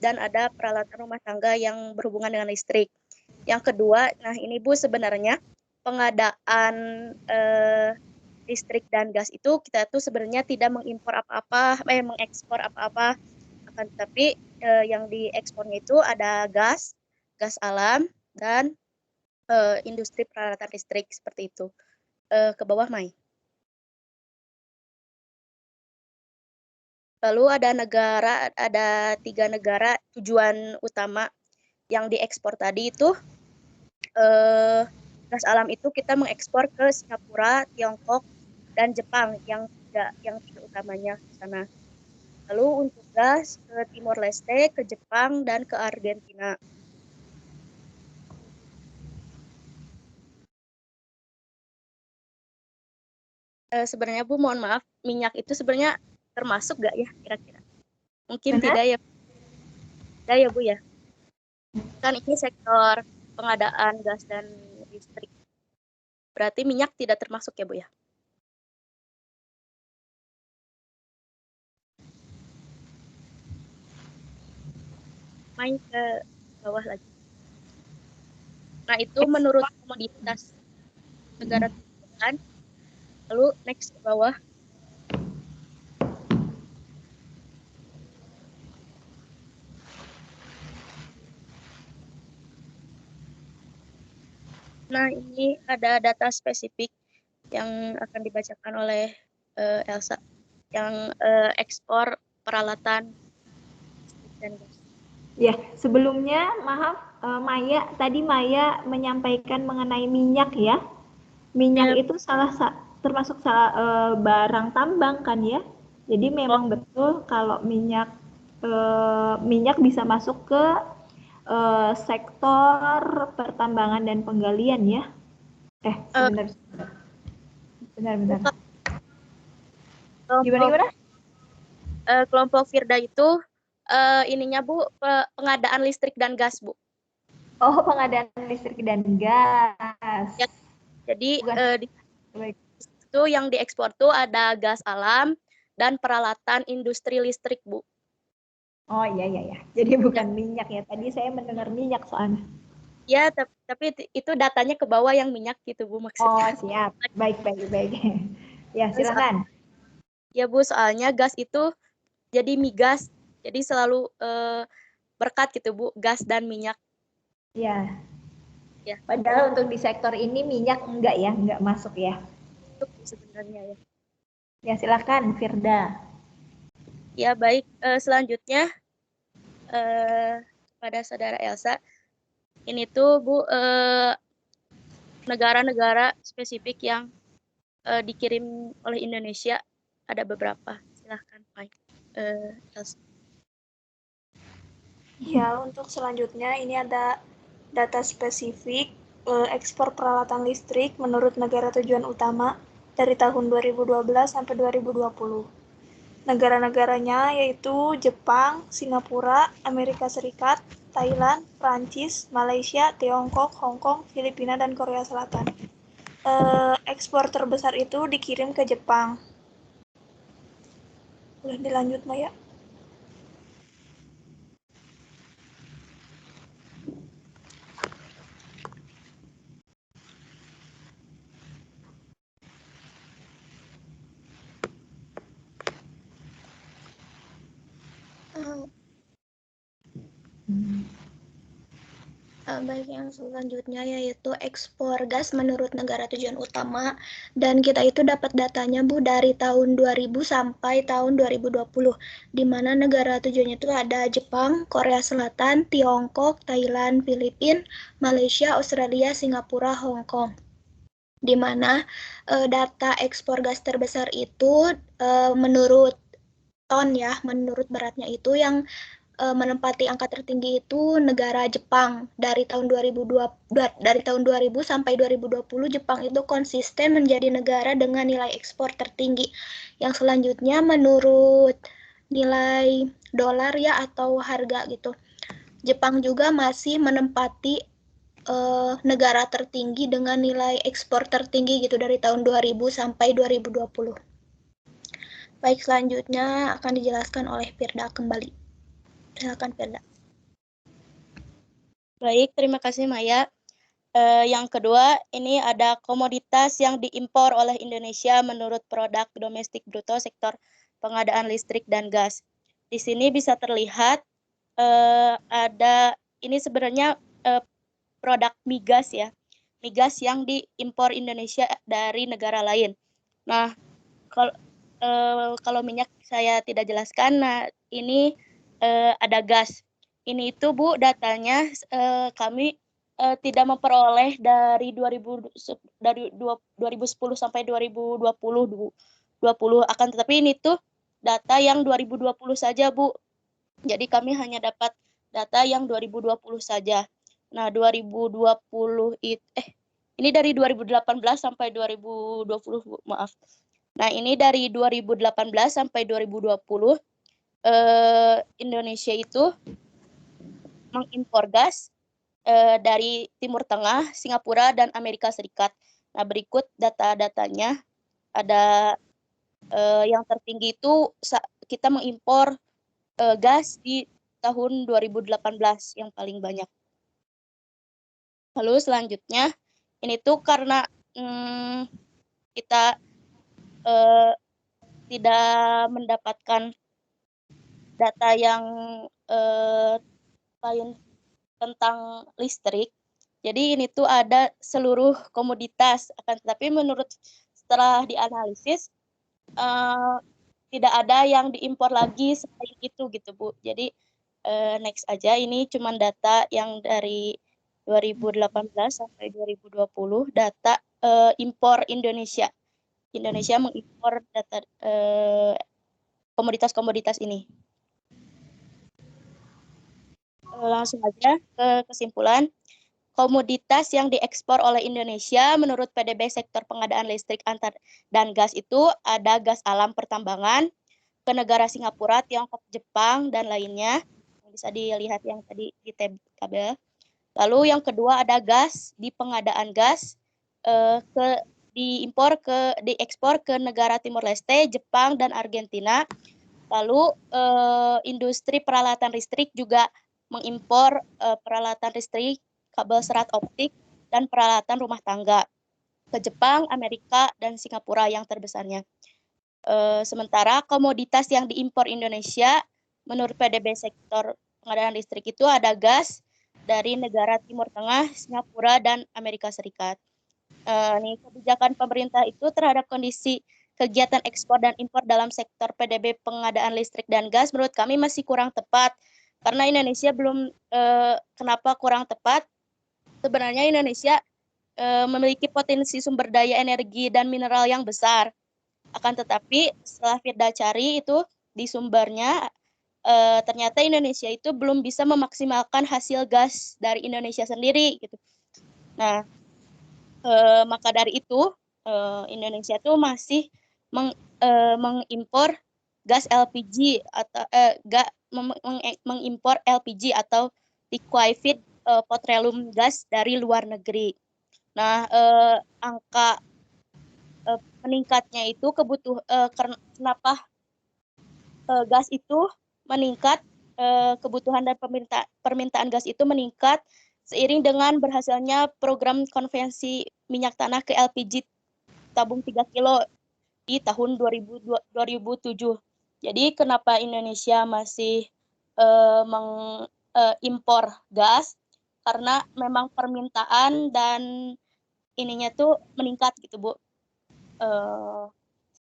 dan ada peralatan rumah tangga yang berhubungan dengan listrik. Yang kedua, nah ini Bu sebenarnya pengadaan listrik dan gas itu kita tuh sebenarnya tidak mengimpor apa-apa, mengekspor apa-apa, akan tetapi yang diekspornya itu ada gas alam dan industri peralatan listrik seperti itu. Ke bawah, Mai. Lalu ada 3 negara tujuan utama yang diekspor tadi itu gas alam itu kita mengekspor ke Singapura, Tiongkok, dan Jepang yang tiga utamanya di sana. Lalu untuk gas ke Timor Leste, ke Jepang, dan ke Argentina. Sebenarnya Bu, mohon maaf, minyak itu sebenarnya termasuk nggak ya kira-kira? Mungkin tidak ya. Tidak ya Bu ya. Kan ini sektor pengadaan gas dan listrik. Berarti minyak tidak termasuk ya Bu ya? Main ke bawah lagi. Nah, itu menurut komoditas negara tujuan. Lalu next ke bawah. Nah, ini ada data spesifik yang akan dibacakan oleh Elsa, yang ekspor peralatan dan gas. Ya, sebelumnya maaf Maya, tadi Maya menyampaikan mengenai minyak ya. Minyak itu termasuk barang tambang kan ya. Jadi memang betul kalau minyak bisa masuk ke sektor pertambangan dan penggalian ya. Sebentar. Gimana? Kelompok Firda itu ininya Bu, pengadaan listrik dan gas Bu. Oh, pengadaan listrik dan gas. Ya, jadi itu yang diekspor tuh ada gas alam dan peralatan industri listrik Bu. Oh iya. Jadi bukan minyak ya. Tadi saya mendengar minyak soalnya. Ya, tapi itu datanya ke bawah yang minyak gitu Bu maksudnya. Oh siap. Baik. Ya silakan. Ya Bu, soalnya gas itu jadi migas. Jadi selalu berkat gitu Bu, gas dan minyak. Ya. Ya. Padahal untuk di sektor ini minyak enggak masuk ya. Sebenarnya ya. Ya silakan Firda. Ya baik, selanjutnya pada saudara Elsa, ini tuh Bu negara-negara spesifik yang dikirim oleh Indonesia ada beberapa. Silahkan Pak Elsa. Ya, untuk selanjutnya ini ada data spesifik ekspor peralatan listrik menurut negara tujuan utama dari tahun 2012 sampai 2020. Negara-negaranya yaitu Jepang, Singapura, Amerika Serikat, Thailand, Prancis, Malaysia, Tiongkok, Hong Kong, Filipina, dan Korea Selatan. Ekspor terbesar itu dikirim ke Jepang. Boleh dilanjut, Maya? Baik, yang selanjutnya yaitu ekspor gas menurut negara tujuan utama, dan kita itu dapat datanya Bu dari tahun 2000 sampai tahun 2020, di mana negara tujuannya itu ada Jepang, Korea Selatan, Tiongkok, Thailand, Filipina, Malaysia, Australia, Singapura, Hong Kong. Di mana data ekspor gas terbesar itu menurut ton ya, menurut beratnya itu yang menempati angka tertinggi itu negara Jepang. Dari tahun 2000 sampai 2020 Jepang itu konsisten menjadi negara dengan nilai ekspor tertinggi. Yang selanjutnya menurut nilai dolar ya atau harga gitu. Jepang juga masih menempati negara tertinggi dengan nilai ekspor tertinggi gitu dari tahun 2000 sampai 2020. Baik, selanjutnya akan dijelaskan oleh Firda kembali. Silakan Firda. Baik, terima kasih Maya. Yang kedua, ini ada komoditas yang diimpor oleh Indonesia menurut produk domestik bruto sektor pengadaan listrik dan gas. Di sini bisa terlihat ada ini sebenarnya produk migas ya, migas yang diimpor Indonesia dari negara lain. Nah, kalau minyak saya tidak jelaskan. Nah, ini ada gas. Ini itu Bu datanya kami tidak memperoleh dari 2010 sampai 2020 akan tetapi ini tuh data yang 2020 saja Bu. Jadi kami hanya dapat data yang 2020 saja. Nah, 2020 ini dari 2018 sampai 2020 Bu, maaf. Nah, ini dari 2018 sampai 2020 Indonesia itu mengimpor gas dari Timur Tengah, Singapura, dan Amerika Serikat. Nah, berikut data-datanya. Ada yang tertinggi itu kita mengimpor gas di tahun 2018 yang paling banyak. Lalu selanjutnya, ini tuh karena kita tidak mendapatkan data yang lain tentang listrik. Jadi ini tuh ada seluruh komoditas, akan tetapi setelah dianalisis tidak ada yang diimpor lagi selain itu gitu Bu. Jadi next aja, ini cuman data yang dari 2018 sampai 2020 data impor Indonesia. Indonesia mengimpor data komoditas-komoditas ini. Langsung aja ke kesimpulan. Komoditas yang diekspor oleh Indonesia menurut PDB sektor pengadaan listrik dan gas itu ada gas alam pertambangan ke negara Singapura, Tiongkok, Jepang, dan lainnya. Bisa dilihat yang tadi di tabel. Lalu yang kedua ada gas di pengadaan gas diekspor ke negara Timor Leste, Jepang, dan Argentina. Lalu industri peralatan listrik juga mengimpor peralatan listrik, kabel serat optik, dan peralatan rumah tangga ke Jepang, Amerika, dan Singapura yang terbesarnya. Sementara komoditas yang diimpor Indonesia menurut PDB sektor pengadaan listrik itu ada gas dari negara Timur Tengah, Singapura, dan Amerika Serikat. Nih, kebijakan pemerintah itu terhadap kondisi kegiatan ekspor dan impor dalam sektor PDB pengadaan listrik dan gas menurut kami masih kurang tepat. Karena Indonesia belum, kenapa kurang tepat? Sebenarnya Indonesia memiliki potensi sumber daya energi dan mineral yang besar. Akan tetapi setelah Firda cari itu di sumbernya, ternyata Indonesia itu belum bisa memaksimalkan hasil gas dari Indonesia sendiri gitu. Nah, maka dari itu Indonesia tuh masih mengimpor gas LPG atau mengimpor LPG atau liquefied petroleum gas dari luar negeri. Nah, angka meningkatnya itu kenapa gas itu meningkat, kebutuhan dan permintaan gas itu meningkat seiring dengan berhasilnya program konversi minyak tanah ke LPG tabung 3 kilo di tahun 2007. Jadi kenapa Indonesia masih mengimpor gas? Karena memang permintaan dan ininya tuh meningkat gitu Bu,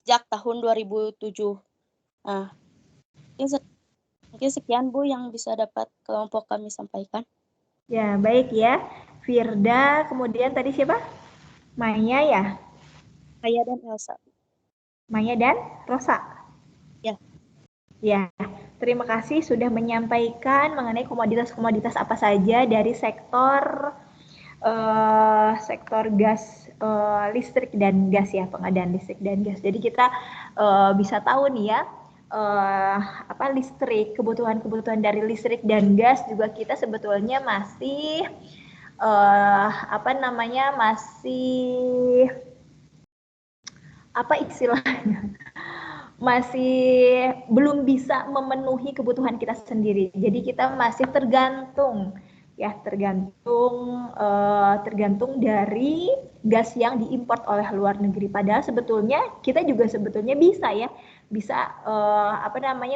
sejak tahun 2007. Nah, mungkin sekian Bu yang bisa dapat kelompok kami sampaikan. Ya, baik ya. Firda, kemudian tadi siapa? Maya ya? Maya dan Elsa. Maya dan Rosa? Ya. Ya, terima kasih sudah menyampaikan mengenai komoditas-komoditas apa saja dari sektor gas listrik dan gas ya, pengadaan listrik dan gas. Jadi kita bisa tahu nih ya, listrik, kebutuhan dari listrik dan gas juga kita sebetulnya masih masih belum bisa memenuhi kebutuhan kita sendiri. Jadi kita masih tergantung dari gas yang diimpor oleh luar negeri. Padahal sebetulnya kita juga bisa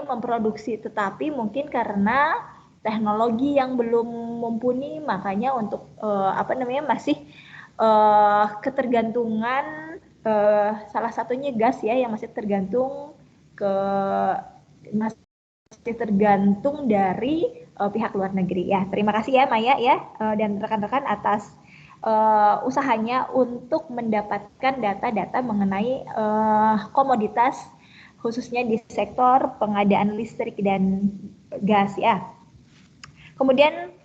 memproduksi, tetapi mungkin karena teknologi yang belum mumpuni, makanya untuk masih ketergantungan, salah satunya gas ya, yang masih tergantung dari pihak luar negeri ya. Terima kasih ya Maya ya dan rekan-rekan atas usahanya untuk mendapatkan data-data mengenai komoditas khususnya di sektor pengadaan listrik dan gas ya. Kemudian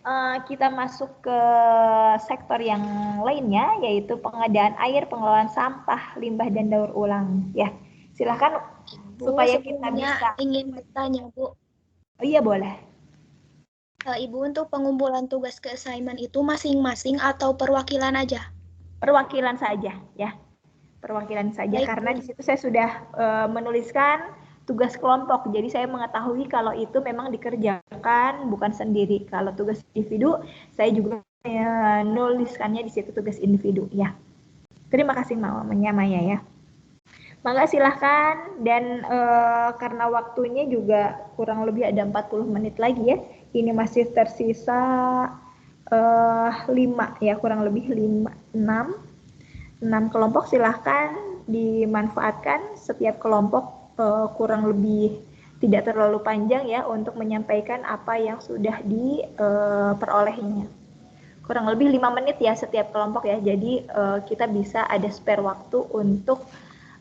kita masuk ke sektor yang lainnya, yaitu pengadaan air, pengelolaan sampah, limbah, dan daur ulang. Ya, silakan Bu, supaya kita bisa. Ingin bertanya, Bu. Oh iya, boleh. Ibu, untuk pengumpulan tugas ke assignment itu masing-masing atau perwakilan aja? Perwakilan saja, ya. Perwakilan saja. Baik, karena di situ saya sudah menuliskan tugas kelompok. Jadi saya mengetahui kalau itu memang dikerjakan bukan sendiri. Kalau tugas individu, saya juga menuliskannya di situ tugas individu. Ya. Terima kasih Maya ya. Mangga silahkan, dan karena waktunya juga kurang lebih ada 40 menit lagi ya. Ini masih tersisa 5 ya, kurang lebih 6 kelompok. Silahkan dimanfaatkan setiap kelompok kurang lebih tidak terlalu panjang ya untuk menyampaikan apa yang sudah diperolehnya. Kurang lebih 5 menit ya setiap kelompok ya, jadi kita bisa ada spare waktu untuk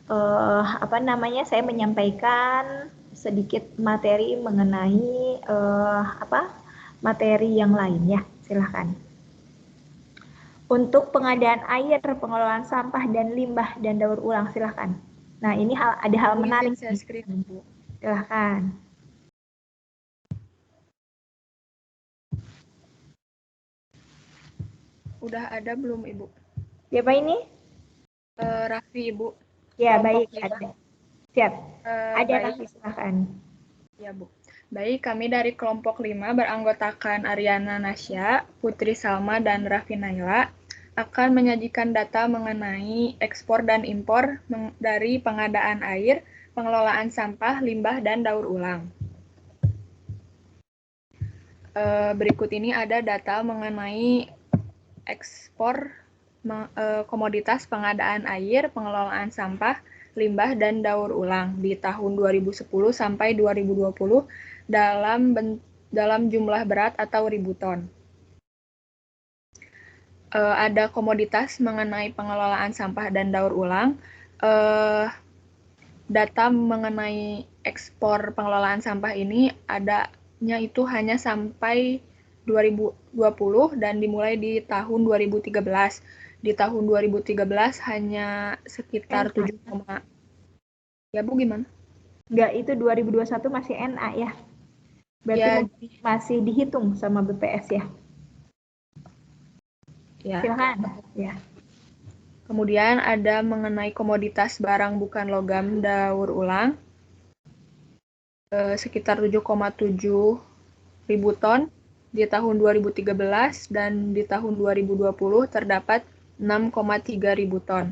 saya menyampaikan sedikit materi mengenai materi yang lain ya, silahkan. Untuk pengadaan air, pengelolaan sampah dan limbah dan daur ulang, silahkan. Nah, ini ada hal menarik. Saya screen, Bu. Silahkan. Udah ada belum, Ibu? Siapa ini? Raffi, Ibu. Ya, Kelompok baik. 5. Ada. Siap. Ada Baik. Raffi, silahkan. Ya, Bu. Baik, kami dari kelompok 5 beranggotakan Ariana Nasya, Putri Salma, dan Raffi Naila akan menyajikan data mengenai ekspor dan impor dari pengadaan air, pengelolaan sampah, limbah, dan daur ulang. Berikut ini ada data mengenai ekspor komoditas pengadaan air, pengelolaan sampah, limbah, dan daur ulang di tahun 2010 sampai 2020 dalam jumlah berat atau ribu ton. Ada komoditas mengenai pengelolaan sampah dan daur ulang. Data mengenai ekspor pengelolaan sampah ini adanya itu hanya sampai 2020 dan dimulai di tahun 2013. Di tahun 2013 hanya sekitar 7, ya Bu gimana? Enggak, itu 2021 masih NA ya. Berarti Ya, masih dihitung sama BPS ya. Ya. Silahkan. Ya. Kemudian ada mengenai komoditas barang bukan logam daur ulang sekitar 7,7 ribu ton di tahun 2013 dan di tahun 2020 terdapat 6,3 ribu ton.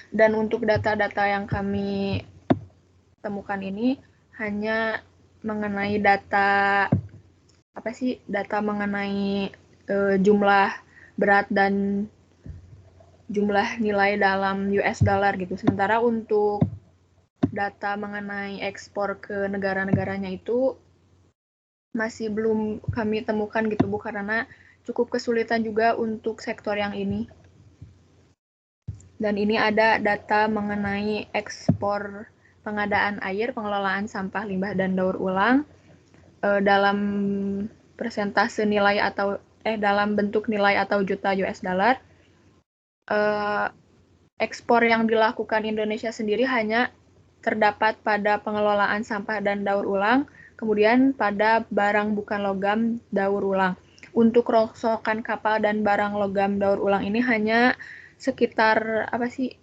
Dan untuk data-data yang kami temukan ini hanya mengenai data mengenai jumlah berat dan jumlah nilai dalam US dollar gitu. Sementara untuk data mengenai ekspor ke negara-negaranya itu masih belum kami temukan gitu Bu, karena cukup kesulitan juga untuk sektor yang ini. Dan ini ada data mengenai ekspor pengadaan air, pengelolaan sampah, limbah, dan daur ulang dalam persentase nilai atau dalam bentuk nilai atau juta US dollar. Ekspor yang dilakukan Indonesia sendiri hanya terdapat pada pengelolaan sampah dan daur ulang, kemudian pada barang bukan logam daur ulang. Untuk rongsokan kapal dan barang logam daur ulang ini hanya sekitar 0,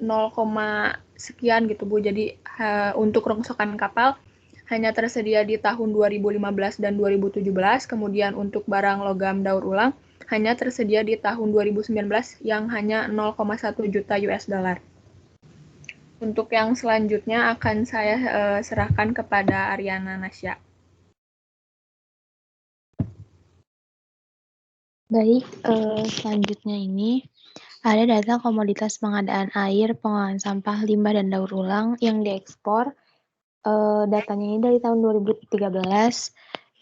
sekian gitu Bu. Jadi untuk rongsokan kapal hanya tersedia di tahun 2015 dan 2017, kemudian untuk barang logam daur ulang hanya tersedia di tahun 2019 yang hanya 0,1 juta US dollar. Untuk yang selanjutnya akan saya serahkan kepada Ariana Nasya. Baik, selanjutnya ini ada data komoditas pengadaan air, pengolahan sampah, limbah, dan daur ulang yang diekspor. Datanya ini dari tahun 2013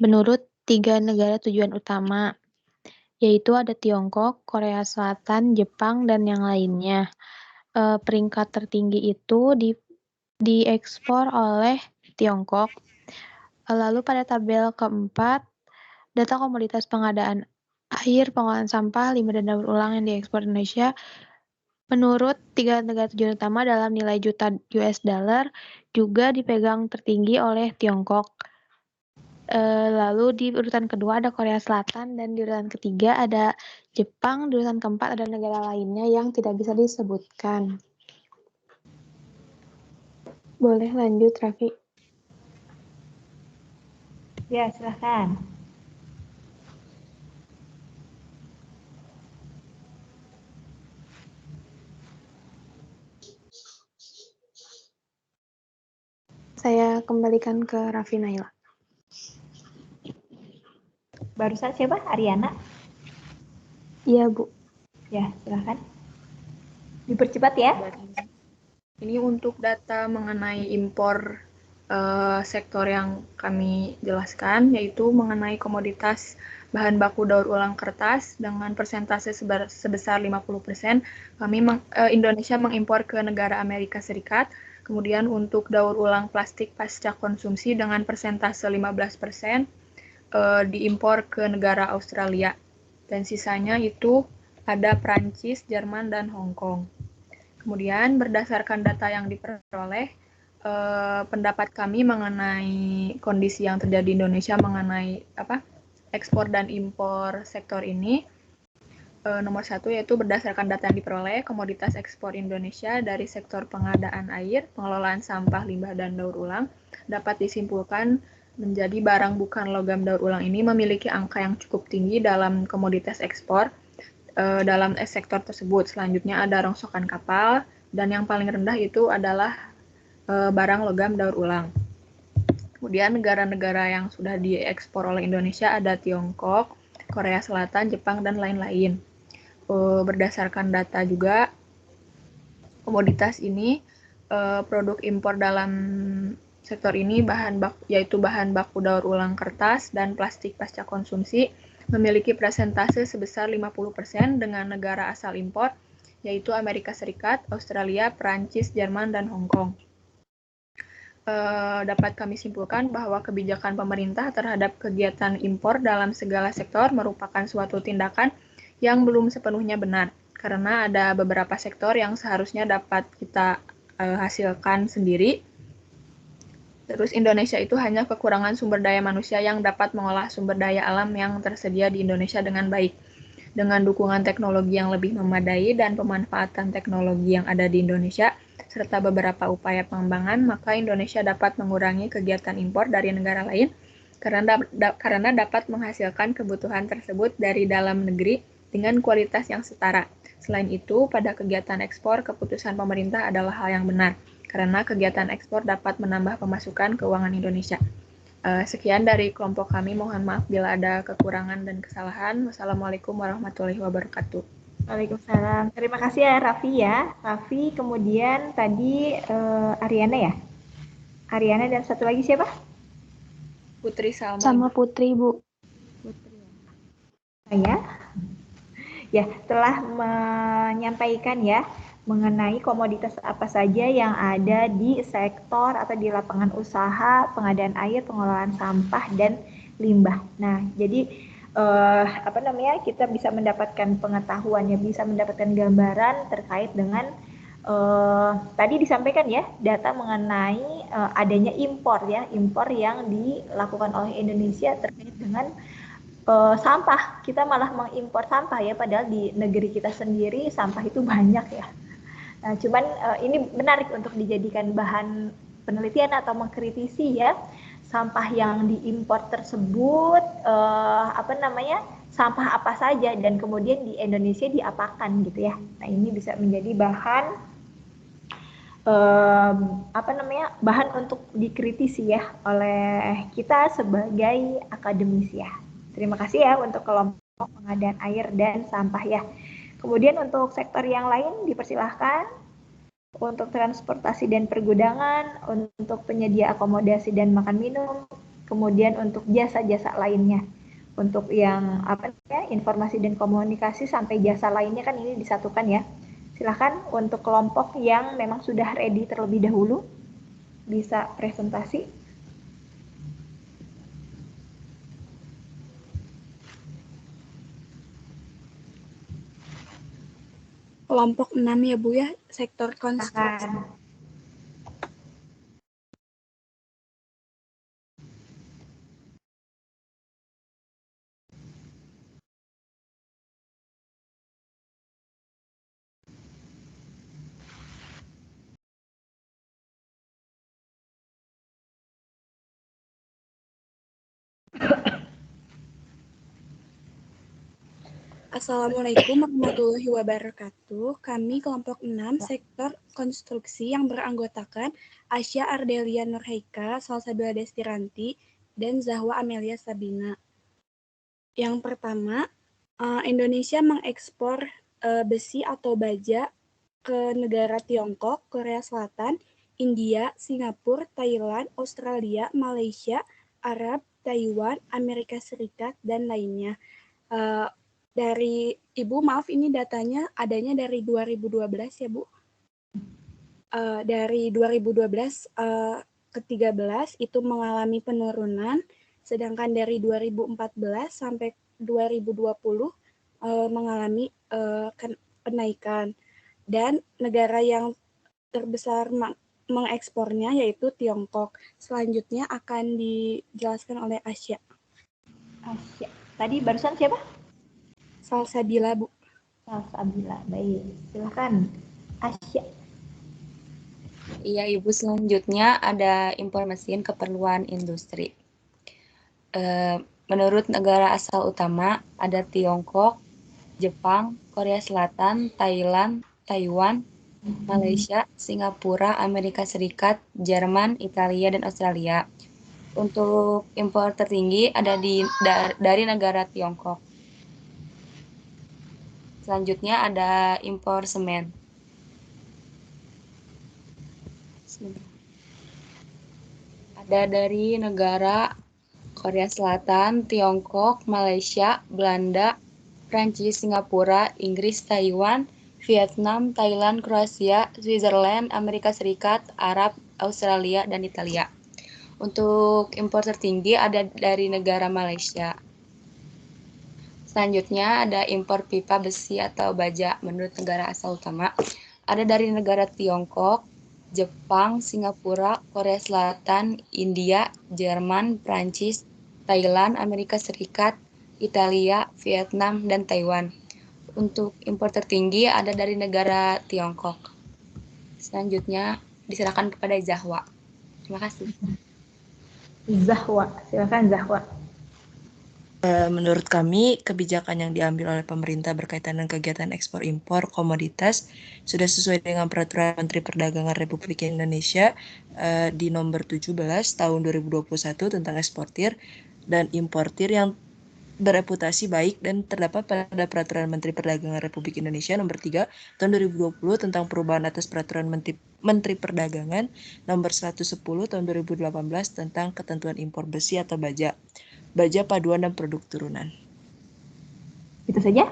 menurut 3 negara tujuan utama, yaitu ada Tiongkok, Korea Selatan, Jepang, dan yang lainnya. Peringkat tertinggi itu diekspor oleh Tiongkok. Lalu pada tabel keempat, data komoditas pengadaan air, pengolahan sampah, limbah, dan daur ulang yang diekspor Indonesia menurut 3 negara tujuan utama dalam nilai juta US dollar juga dipegang tertinggi oleh Tiongkok. Lalu di urutan kedua ada Korea Selatan dan di urutan ketiga ada Jepang, di urutan keempat ada negara lainnya yang tidak bisa disebutkan. Boleh lanjut, Raffi? Ya, silahkan. Saya kembalikan ke Raffi Naila. Barusan siapa? Ariana? Iya, Bu. Ya, silakan. Dipercepat ya. Ini untuk data mengenai impor sektor yang kami jelaskan, yaitu mengenai komoditas bahan baku daur ulang kertas dengan persentase sebesar 50%. Indonesia mengimpor ke negara Amerika Serikat. Kemudian untuk daur ulang plastik pasca konsumsi dengan persentase 15% diimpor ke negara Australia. Dan sisanya itu ada Prancis, Jerman, dan Hong Kong. Kemudian berdasarkan data yang diperoleh, pendapat kami mengenai kondisi yang terjadi di Indonesia mengenai ekspor dan impor sektor ini. Nomor 1 yaitu berdasarkan data yang diperoleh, komoditas ekspor Indonesia dari sektor pengadaan air, pengelolaan sampah, limbah, dan daur ulang dapat disimpulkan menjadi barang bukan logam daur ulang ini memiliki angka yang cukup tinggi dalam komoditas ekspor dalam sektor tersebut. Selanjutnya ada rongsokan kapal, dan yang paling rendah itu adalah barang logam daur ulang. Kemudian negara-negara yang sudah diekspor oleh Indonesia ada Tiongkok, Korea Selatan, Jepang, dan lain-lain. Berdasarkan data juga, komoditas ini, produk impor dalam sektor ini yaitu bahan baku daur ulang kertas dan plastik pasca konsumsi memiliki persentase sebesar 50% dengan negara asal impor, yaitu Amerika Serikat, Australia, Perancis, Jerman, dan Hong Kong. Dapat kami simpulkan bahwa kebijakan pemerintah terhadap kegiatan impor dalam segala sektor merupakan suatu tindakan yang belum sepenuhnya benar, karena ada beberapa sektor yang seharusnya dapat kita hasilkan sendiri. Terus Indonesia itu hanya kekurangan sumber daya manusia yang dapat mengolah sumber daya alam yang tersedia di Indonesia dengan baik. Dengan dukungan teknologi yang lebih memadai dan pemanfaatan teknologi yang ada di Indonesia, serta beberapa upaya pengembangan, maka Indonesia dapat mengurangi kegiatan impor dari negara lain karena dapat menghasilkan kebutuhan tersebut dari dalam negeri dengan kualitas yang setara. Selain itu, pada kegiatan ekspor, keputusan pemerintah adalah hal yang benar, karena kegiatan ekspor dapat menambah pemasukan keuangan Indonesia. Sekian dari kelompok kami, mohon maaf bila ada kekurangan dan kesalahan. Wassalamualaikum warahmatullahi wabarakatuh. Waalaikumsalam. Terima kasih ya Raffi ya. Raffi, kemudian tadi Ariana ya? Ariana dan satu lagi siapa? Putri Salma. Sama Putri, Bu. Putri. Saya ya telah menyampaikan ya mengenai komoditas apa saja yang ada di sektor atau di lapangan usaha pengadaan air, pengelolaan sampah, dan limbah. Nah, jadi kita bisa mendapatkan pengetahuan, ya, bisa mendapatkan gambaran terkait dengan tadi disampaikan ya data mengenai adanya impor yang dilakukan oleh Indonesia terkait dengan sampah. Kita malah mengimpor sampah ya, padahal di negeri kita sendiri sampah itu banyak ya. Nah, cuman ini menarik untuk dijadikan bahan penelitian atau mengkritisi ya, sampah yang diimpor tersebut sampah apa saja dan kemudian di Indonesia diapakan gitu ya. Nah, ini bisa menjadi bahan bahan untuk dikritisi ya oleh kita sebagai akademisi ya. Terima kasih ya untuk kelompok pengadaan air dan sampah ya. Kemudian untuk sektor yang lain dipersilahkan. Untuk transportasi dan pergudangan, untuk penyedia akomodasi dan makan minum, kemudian untuk jasa-jasa lainnya. Untuk yang informasi dan komunikasi sampai jasa lainnya kan ini disatukan ya. Silakan untuk kelompok yang memang sudah ready terlebih dahulu bisa presentasi. Kelompok 6 ya Bu ya, sektor konstruksi. Assalamualaikum warahmatullahi wabarakatuh. Kami kelompok 6 sektor konstruksi yang beranggotakan Asya Ardelia Nurhaika, Salsabila Destiranti, dan Zahwa Amelia Sabina. Yang pertama, Indonesia mengekspor besi atau baja ke negara Tiongkok, Korea Selatan, India, Singapura, Thailand, Australia, Malaysia, Arab, Taiwan, Amerika Serikat, dan lainnya. Dari Ibu, maaf ini datanya adanya dari 2012 ya Bu. Dari 2012 ke 13 itu mengalami penurunan, sedangkan dari 2014 sampai 2020 mengalami kenaikan. Dan negara yang terbesar mengekspornya yaitu Tiongkok. Selanjutnya akan dijelaskan oleh Asya. Asya. Tadi barusan siapa? Salsabila, Bu. Salsabila, baik. Silakan, Asya. Iya, Ibu, selanjutnya ada impor mesin keperluan industri. Menurut negara asal utama, ada Tiongkok, Jepang, Korea Selatan, Thailand, Taiwan, Malaysia, Singapura, Amerika Serikat, Jerman, Italia, dan Australia. Untuk impor tertinggi ada dari negara Tiongkok. Selanjutnya ada impor semen. Ada dari negara Korea Selatan, Tiongkok, Malaysia, Belanda, Prancis, Singapura, Inggris, Taiwan, Vietnam, Thailand, Kroasia, Switzerland, Amerika Serikat, Arab, Australia, dan Italia. Untuk impor tertinggi ada dari negara Malaysia. Selanjutnya ada impor pipa besi atau baja menurut negara asal utama. Ada dari negara Tiongkok, Jepang, Singapura, Korea Selatan, India, Jerman, Prancis, Thailand, Amerika Serikat, Italia, Vietnam, dan Taiwan. Untuk impor tertinggi ada dari negara Tiongkok. Selanjutnya diserahkan kepada Zahwa. Terima kasih. Zahwa, silakan Zahwa. Menurut kami, kebijakan yang diambil oleh pemerintah berkaitan dengan kegiatan ekspor impor komoditas sudah sesuai dengan Peraturan Menteri Perdagangan Republik Indonesia di nomor 17 tahun 2021 tentang eksportir dan importir yang bereputasi baik dan terdapat pada Peraturan Menteri Perdagangan Republik Indonesia nomor 3 tahun 2020 tentang perubahan atas Peraturan Menteri Perdagangan nomor 110 tahun 2018 tentang ketentuan impor besi atau baja paduan dan produk turunan. Itu saja?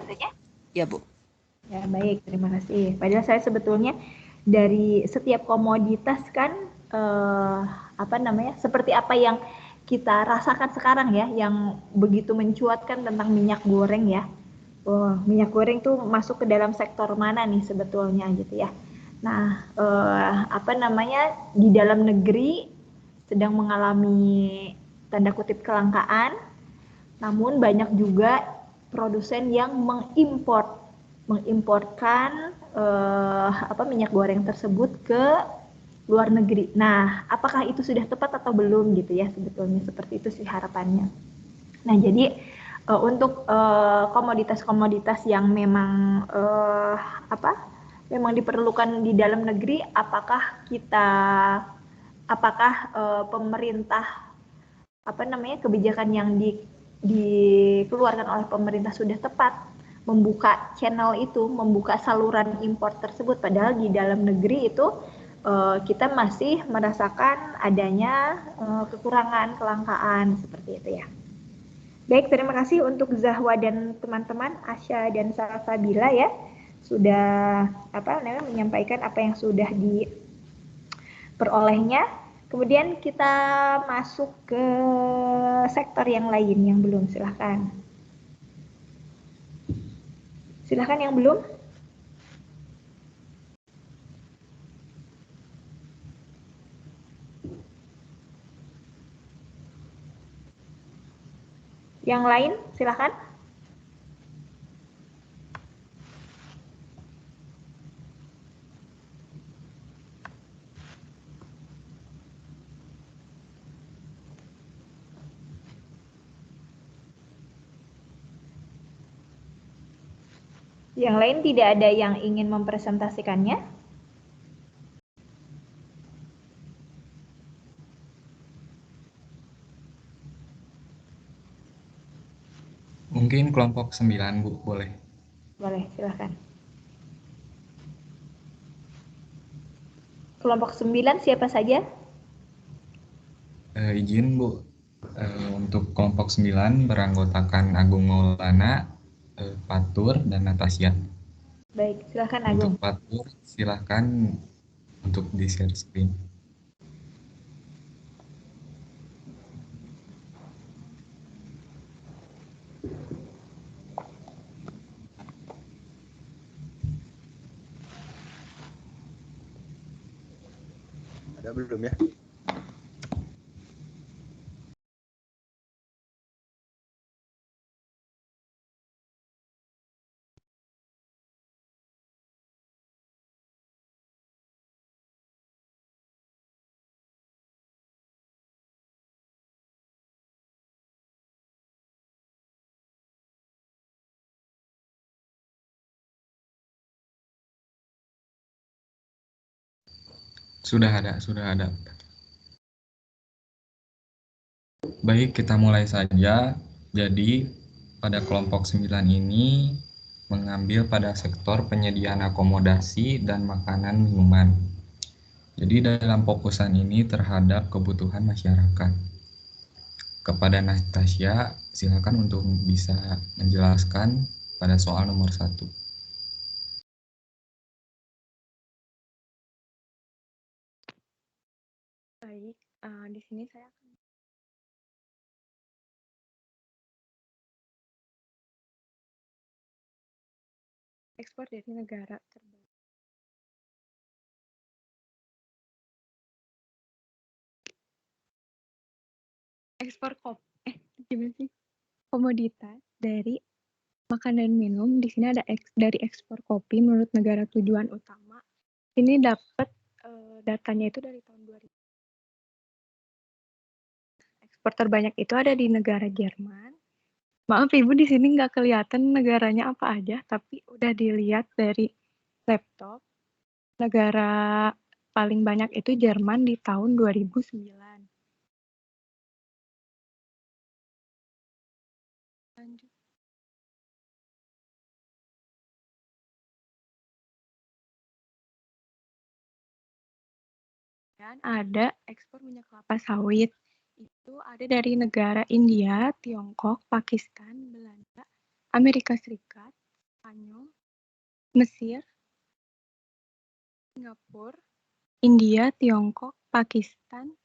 Ya, Bu. Ya, baik, terima kasih. Padahal saya sebetulnya dari setiap komoditas kan seperti apa yang kita rasakan sekarang ya, yang begitu mencuatkan tentang minyak goreng ya. Minyak goreng tuh masuk ke dalam sektor mana nih sebetulnya gitu ya. Nah, di dalam negeri sedang mengalami tanda kutip kelangkaan, namun banyak juga produsen yang mengimportkan minyak goreng tersebut ke luar negeri. Nah, apakah itu sudah tepat atau belum gitu ya, sebetulnya seperti itu sih harapannya. Nah, jadi untuk komoditas-komoditas yang memang memang diperlukan di dalam negeri, apakah pemerintah kebijakan yang dikeluarkan oleh pemerintah sudah tepat membuka channel itu, membuka saluran impor tersebut, padahal di dalam negeri itu kita masih merasakan adanya kekurangan, kelangkaan seperti itu ya. Baik, terima kasih untuk Zahwa dan teman-teman, Asya dan Salsabila ya, sudah menyampaikan apa yang sudah diperolehnya. Kemudian kita masuk ke sektor yang lain yang belum, silahkan. Silahkan yang belum. Yang lain, silahkan. Yang lain tidak ada yang ingin mempresentasikannya? Mungkin kelompok 9, Bu, boleh. Boleh, silahkan. Kelompok 9 siapa saja? Izin, Bu. Untuk kelompok 9 beranggotakan Agung Maulana, Fatur, dan Natasya. Baik, silahkan Agung. Untuk Fatur, silahkan untuk di-share screen. Ada belum ya? Sudah ada. Baik, kita mulai saja. Jadi, pada kelompok 9 ini mengambil pada sektor penyediaan akomodasi dan makanan minuman. Jadi, dalam fokusan ini terhadap kebutuhan masyarakat. Kepada Natasya, silakan untuk bisa menjelaskan pada soal nomor 1. Baik, di sini saya akan ekspor dari negara terbaik. Ekspor komoditas dari makanan minum. Di sini ada dari ekspor kopi menurut negara tujuan utama. Ini dapat datanya itu dari tahun 2000. Ekspor terbanyak itu ada di negara Jerman. Maaf Ibu, di sini nggak kelihatan negaranya apa aja, tapi udah dilihat dari laptop. Negara paling banyak itu Jerman di tahun 2009. Lanjut. Dan ada ekspor minyak kelapa sawit. Itu ada dari negara India, Tiongkok, Pakistan, Belanda, Amerika Serikat, Spanyol, Mesir, Singapura, India, Tiongkok, Pakistan,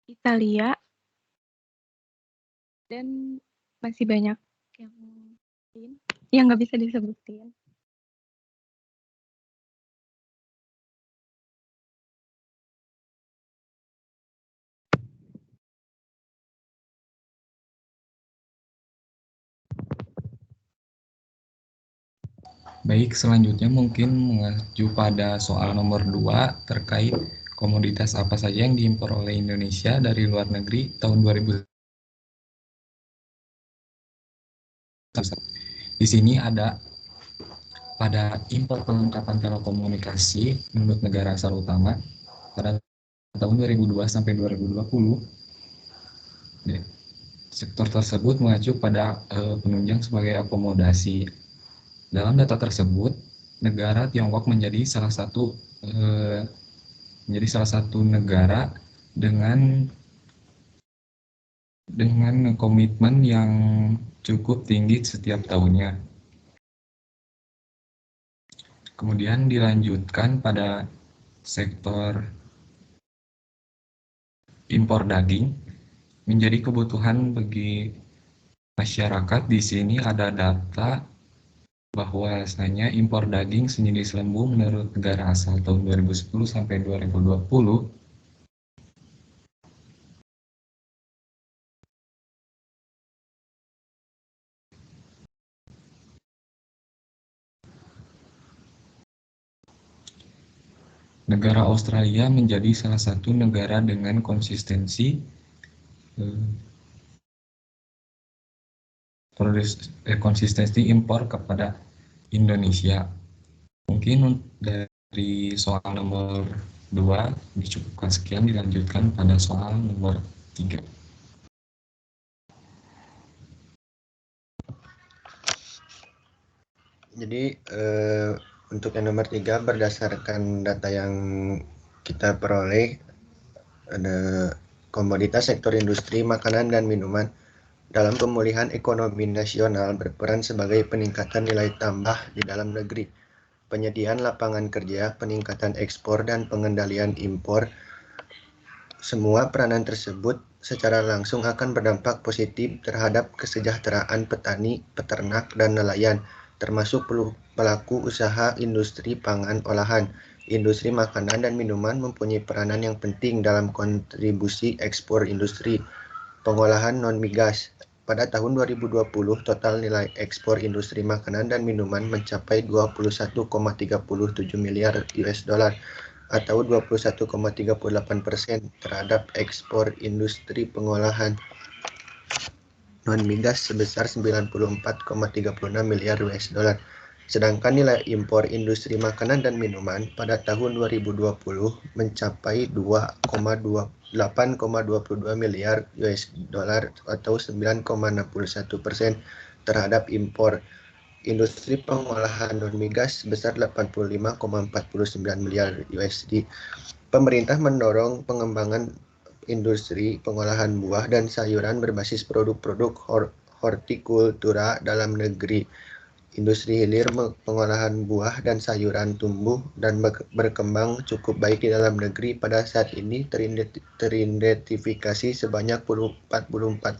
Italia, dan masih banyak yang nggak bisa disebutin. Baik, selanjutnya mungkin mengacu pada soal nomor 2 terkait komoditas apa saja yang diimpor oleh Indonesia dari luar negeri tahun 2000. Di sini ada pada impor perlengkapan telekomunikasi menurut negara asal utama pada tahun 2002 sampai 2020. Sektor tersebut mengacu pada penunjang sebagai akomodasi. Dalam data tersebut, negara Tiongkok menjadi salah satu negara dengan komitmen yang cukup tinggi setiap tahunnya. Kemudian dilanjutkan pada sektor impor daging menjadi kebutuhan bagi masyarakat. Di sini ada data bahwasanya impor daging sejenis lembu menurut negara asal tahun 2010 sampai 2020 negara Australia menjadi salah satu negara dengan konsistensi impor kepada Indonesia. Mungkin dari soal nomor 2 dicukupkan sekian, dilanjutkan pada soal nomor 3. Jadi untuk yang nomor 3 berdasarkan data yang kita peroleh, ada komoditas sektor industri makanan dan minuman dalam pemulihan ekonomi nasional berperan sebagai peningkatan nilai tambah di dalam negeri, penyediaan lapangan kerja, peningkatan ekspor, dan pengendalian impor. Semua peranan tersebut secara langsung akan berdampak positif terhadap kesejahteraan petani, peternak, dan nelayan, termasuk pelaku usaha industri pangan olahan. Industri makanan dan minuman mempunyai peranan yang penting dalam kontribusi ekspor industri pengolahan non-migas. Pada tahun 2020, total nilai ekspor industri makanan dan minuman mencapai 21,37 miliar US dollar atau 21,38% terhadap ekspor industri pengolahan non-migas sebesar 94,36 miliar US dollar. Sedangkan nilai impor industri makanan dan minuman pada tahun 2020 mencapai 8,22 miliar US dollar atau 9,61% terhadap impor. Industri pengolahan non-migas sebesar 85,49 miliar USD. Pemerintah mendorong pengembangan industri pengolahan buah dan sayuran berbasis produk-produk hortikultura dalam negeri. Industri hilir pengolahan buah dan sayuran tumbuh dan berkembang cukup baik di dalam negeri. Pada saat ini teridentifikasi sebanyak 44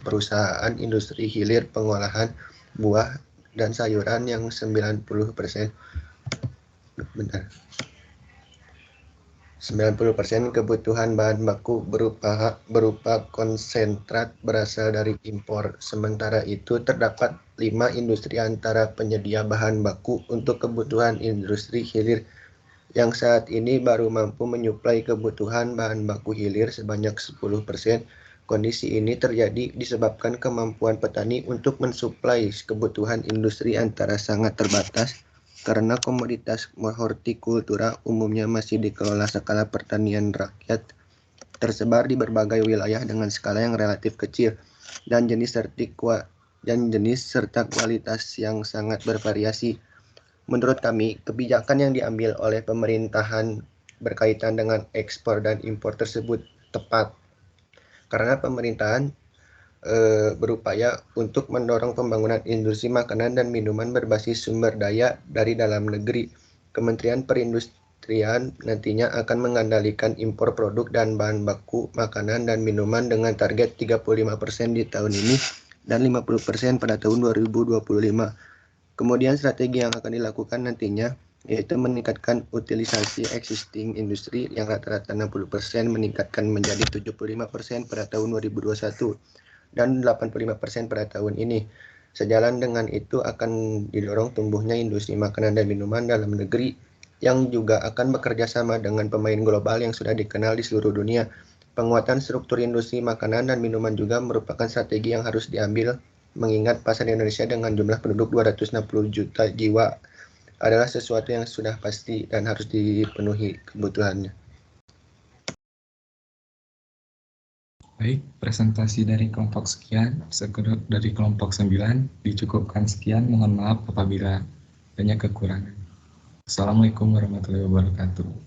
perusahaan industri hilir pengolahan buah dan sayuran yang 90% kebutuhan bahan baku berupa konsentrat berasal dari impor. Sementara itu terdapat 5 industri antara penyedia bahan baku untuk kebutuhan industri hilir yang saat ini baru mampu menyuplai kebutuhan bahan baku hilir sebanyak 10%. Kondisi ini terjadi disebabkan kemampuan petani untuk mensuplai kebutuhan industri antara sangat terbatas karena komoditas hortikultura umumnya masih dikelola skala pertanian rakyat tersebar di berbagai wilayah dengan skala yang relatif kecil dan jenis serta kualitas yang sangat bervariasi. Menurut kami, kebijakan yang diambil oleh pemerintahan berkaitan dengan ekspor dan impor tersebut tepat karena pemerintahan berupaya untuk mendorong pembangunan industri makanan dan minuman berbasis sumber daya dari dalam negeri. Kementerian Perindustrian nantinya akan mengendalikan impor produk dan bahan baku makanan dan minuman dengan target 35% di tahun ini dan 50% pada tahun 2025. Kemudian strategi yang akan dilakukan nantinya yaitu meningkatkan utilisasi existing industri yang rata-rata 60% meningkatkan menjadi 75% pada tahun 2021 dan 85% pada tahun ini. Sejalan dengan itu akan didorong tumbuhnya industri makanan dan minuman dalam negeri yang juga akan bekerja sama dengan pemain global yang sudah dikenal di seluruh dunia. Penguatan struktur industri makanan dan minuman juga merupakan strategi yang harus diambil mengingat pasar Indonesia dengan jumlah penduduk 260 juta jiwa adalah sesuatu yang sudah pasti dan harus dipenuhi kebutuhannya. Baik, presentasi dari kelompok sekian, dari kelompok 9 dicukupkan sekian. Mohon maaf apabila banyak kekurangan. Assalamualaikum warahmatullahi wabarakatuh.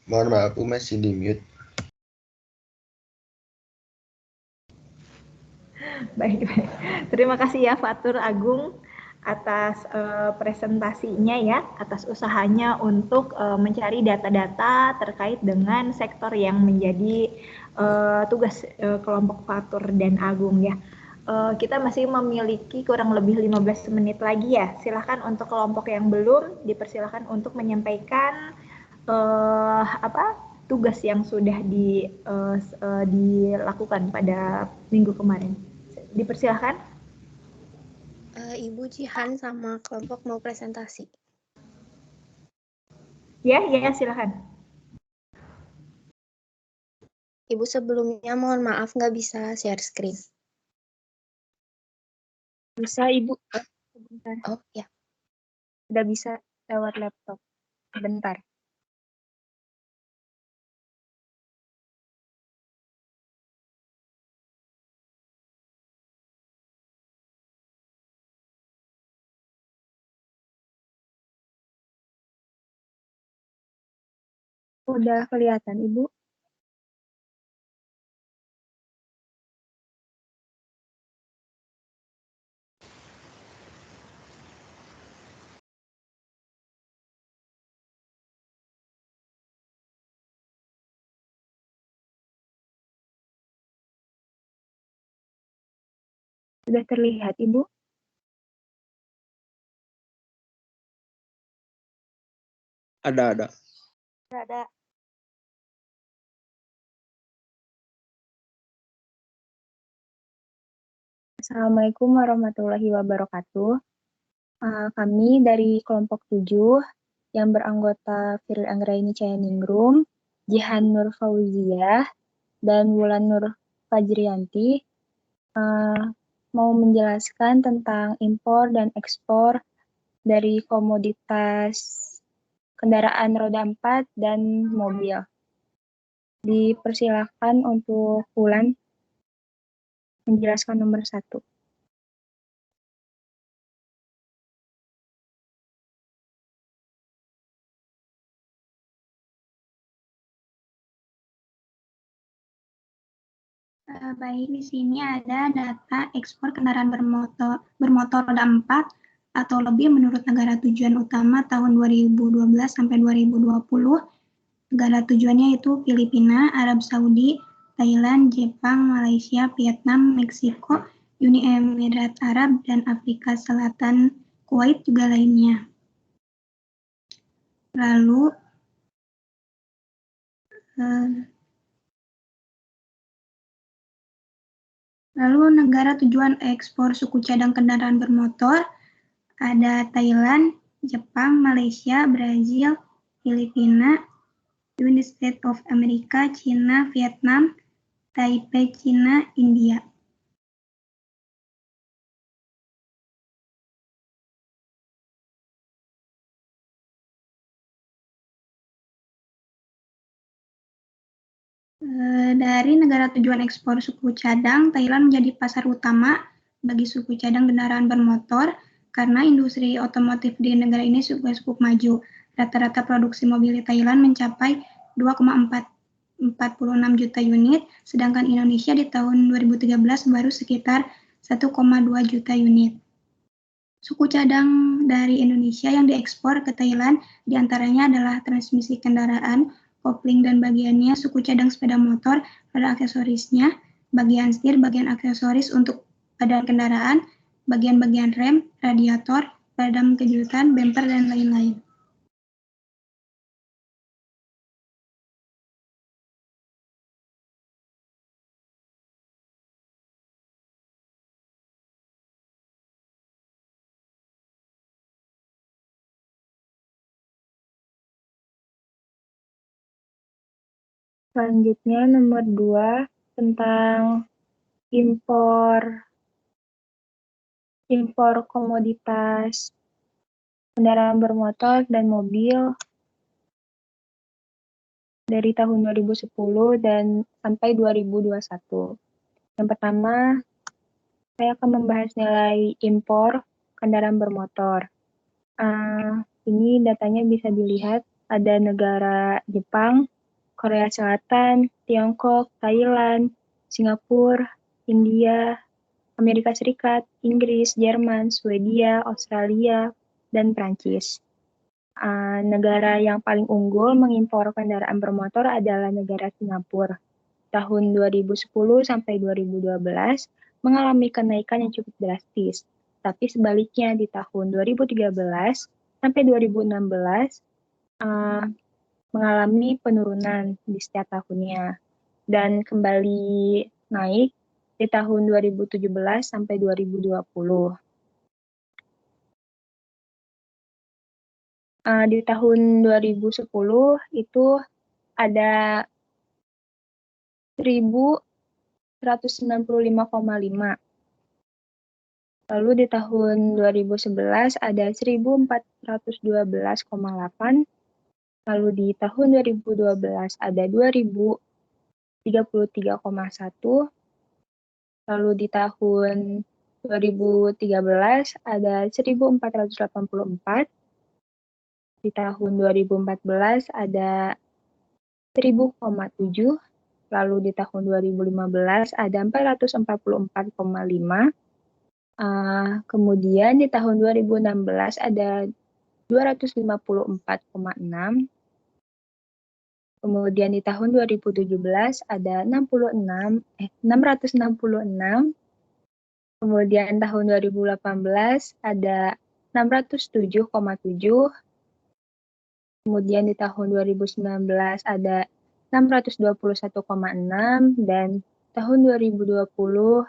Mohon maaf, masih di mute. Baik. Terima kasih ya Fatur Agung atas presentasinya ya, atas usahanya untuk mencari data-data terkait dengan sektor yang menjadi tugas kelompok Fatur dan Agung ya. Kita masih memiliki kurang lebih 15 menit lagi ya. Silakan untuk kelompok yang belum, dipersilakan untuk menyampaikan tugas yang sudah dilakukan pada minggu kemarin. Dipersilahkan. Ibu Jihan sama kelompok mau presentasi. Ya, silakan. Ibu sebelumnya mohon maaf nggak bisa share screen. Bisa Ibu. Sebentar. Oh ya. Udah bisa lewat laptop. Bentar. Udah kelihatan Ibu? Sudah terlihat Ibu? Ada. Ada. Assalamualaikum warahmatullahi wabarakatuh. Kami dari kelompok 7 yang beranggota Firly Anggraini Cayaningrum, Jihan Nur Fauziah, dan Wulan Nur Fajrianti mau menjelaskan tentang impor dan ekspor dari komoditas kendaraan roda 4 dan mobil. Dipersilakan untuk Wulan menjelaskan nomor 1. Baik, di sini ada data ekspor kendaraan bermotor roda 4 atau lebih menurut negara tujuan utama tahun 2012 sampai 2020. Negara tujuannya yaitu Filipina, Arab Saudi, Thailand, Jepang, Malaysia, Vietnam, Meksiko, Uni Emirat Arab, dan Afrika Selatan, Kuwait juga lainnya. Lalu negara tujuan ekspor suku cadang kendaraan bermotor ada Thailand, Jepang, Malaysia, Brazil, Filipina, United States of America, China, Vietnam, Taipei, China, India. Dari negara tujuan ekspor suku cadang, Thailand menjadi pasar utama bagi suku cadang kendaraan bermotor karena industri otomotif di negara ini cukup maju. Rata-rata produksi mobil di Thailand mencapai 2,46 juta unit, sedangkan Indonesia di tahun 2013 baru sekitar 1,2 juta unit. Suku cadang dari Indonesia yang diekspor ke Thailand diantaranya adalah transmisi kendaraan, kopling dan bagiannya, suku cadang sepeda motor, pada aksesorisnya, bagian setir, bagian aksesoris untuk badan kendaraan, bagian-bagian rem, radiator, peredam kejutan, bumper, dan lain-lain. Selanjutnya nomor 2 tentang impor komoditas kendaraan bermotor dan mobil dari tahun 2010 dan sampai 2021. Yang pertama, saya akan membahas nilai impor kendaraan bermotor. Ini datanya bisa dilihat, ada negara Jepang, Korea Selatan, Tiongkok, Thailand, Singapura, India, Amerika Serikat, Inggris, Jerman, Swedia, Australia, dan Prancis. Negara yang paling unggul mengimpor kendaraan bermotor adalah negara Singapura. Tahun 2010 sampai 2012 mengalami kenaikan yang cukup drastis. Tapi sebaliknya di tahun 2013 sampai 2016 mengalami penurunan di setiap tahunnya dan kembali naik di tahun 2017 sampai 2020. Di tahun 2010 itu ada 1.195,5. Lalu di tahun 2011 ada 1.412,8. Lalu di tahun 2012 ada 2.033,1. Lalu di tahun 2013 ada 1.484. Di tahun 2014 ada 1.000,7. Lalu di tahun 2015 ada 444,5. Kemudian di tahun 2016 ada 254,6. Kemudian di tahun 2017 ada 666. Kemudian tahun 2018 ada 607,7. Kemudian di tahun 2019 ada 621,6 dan tahun 2020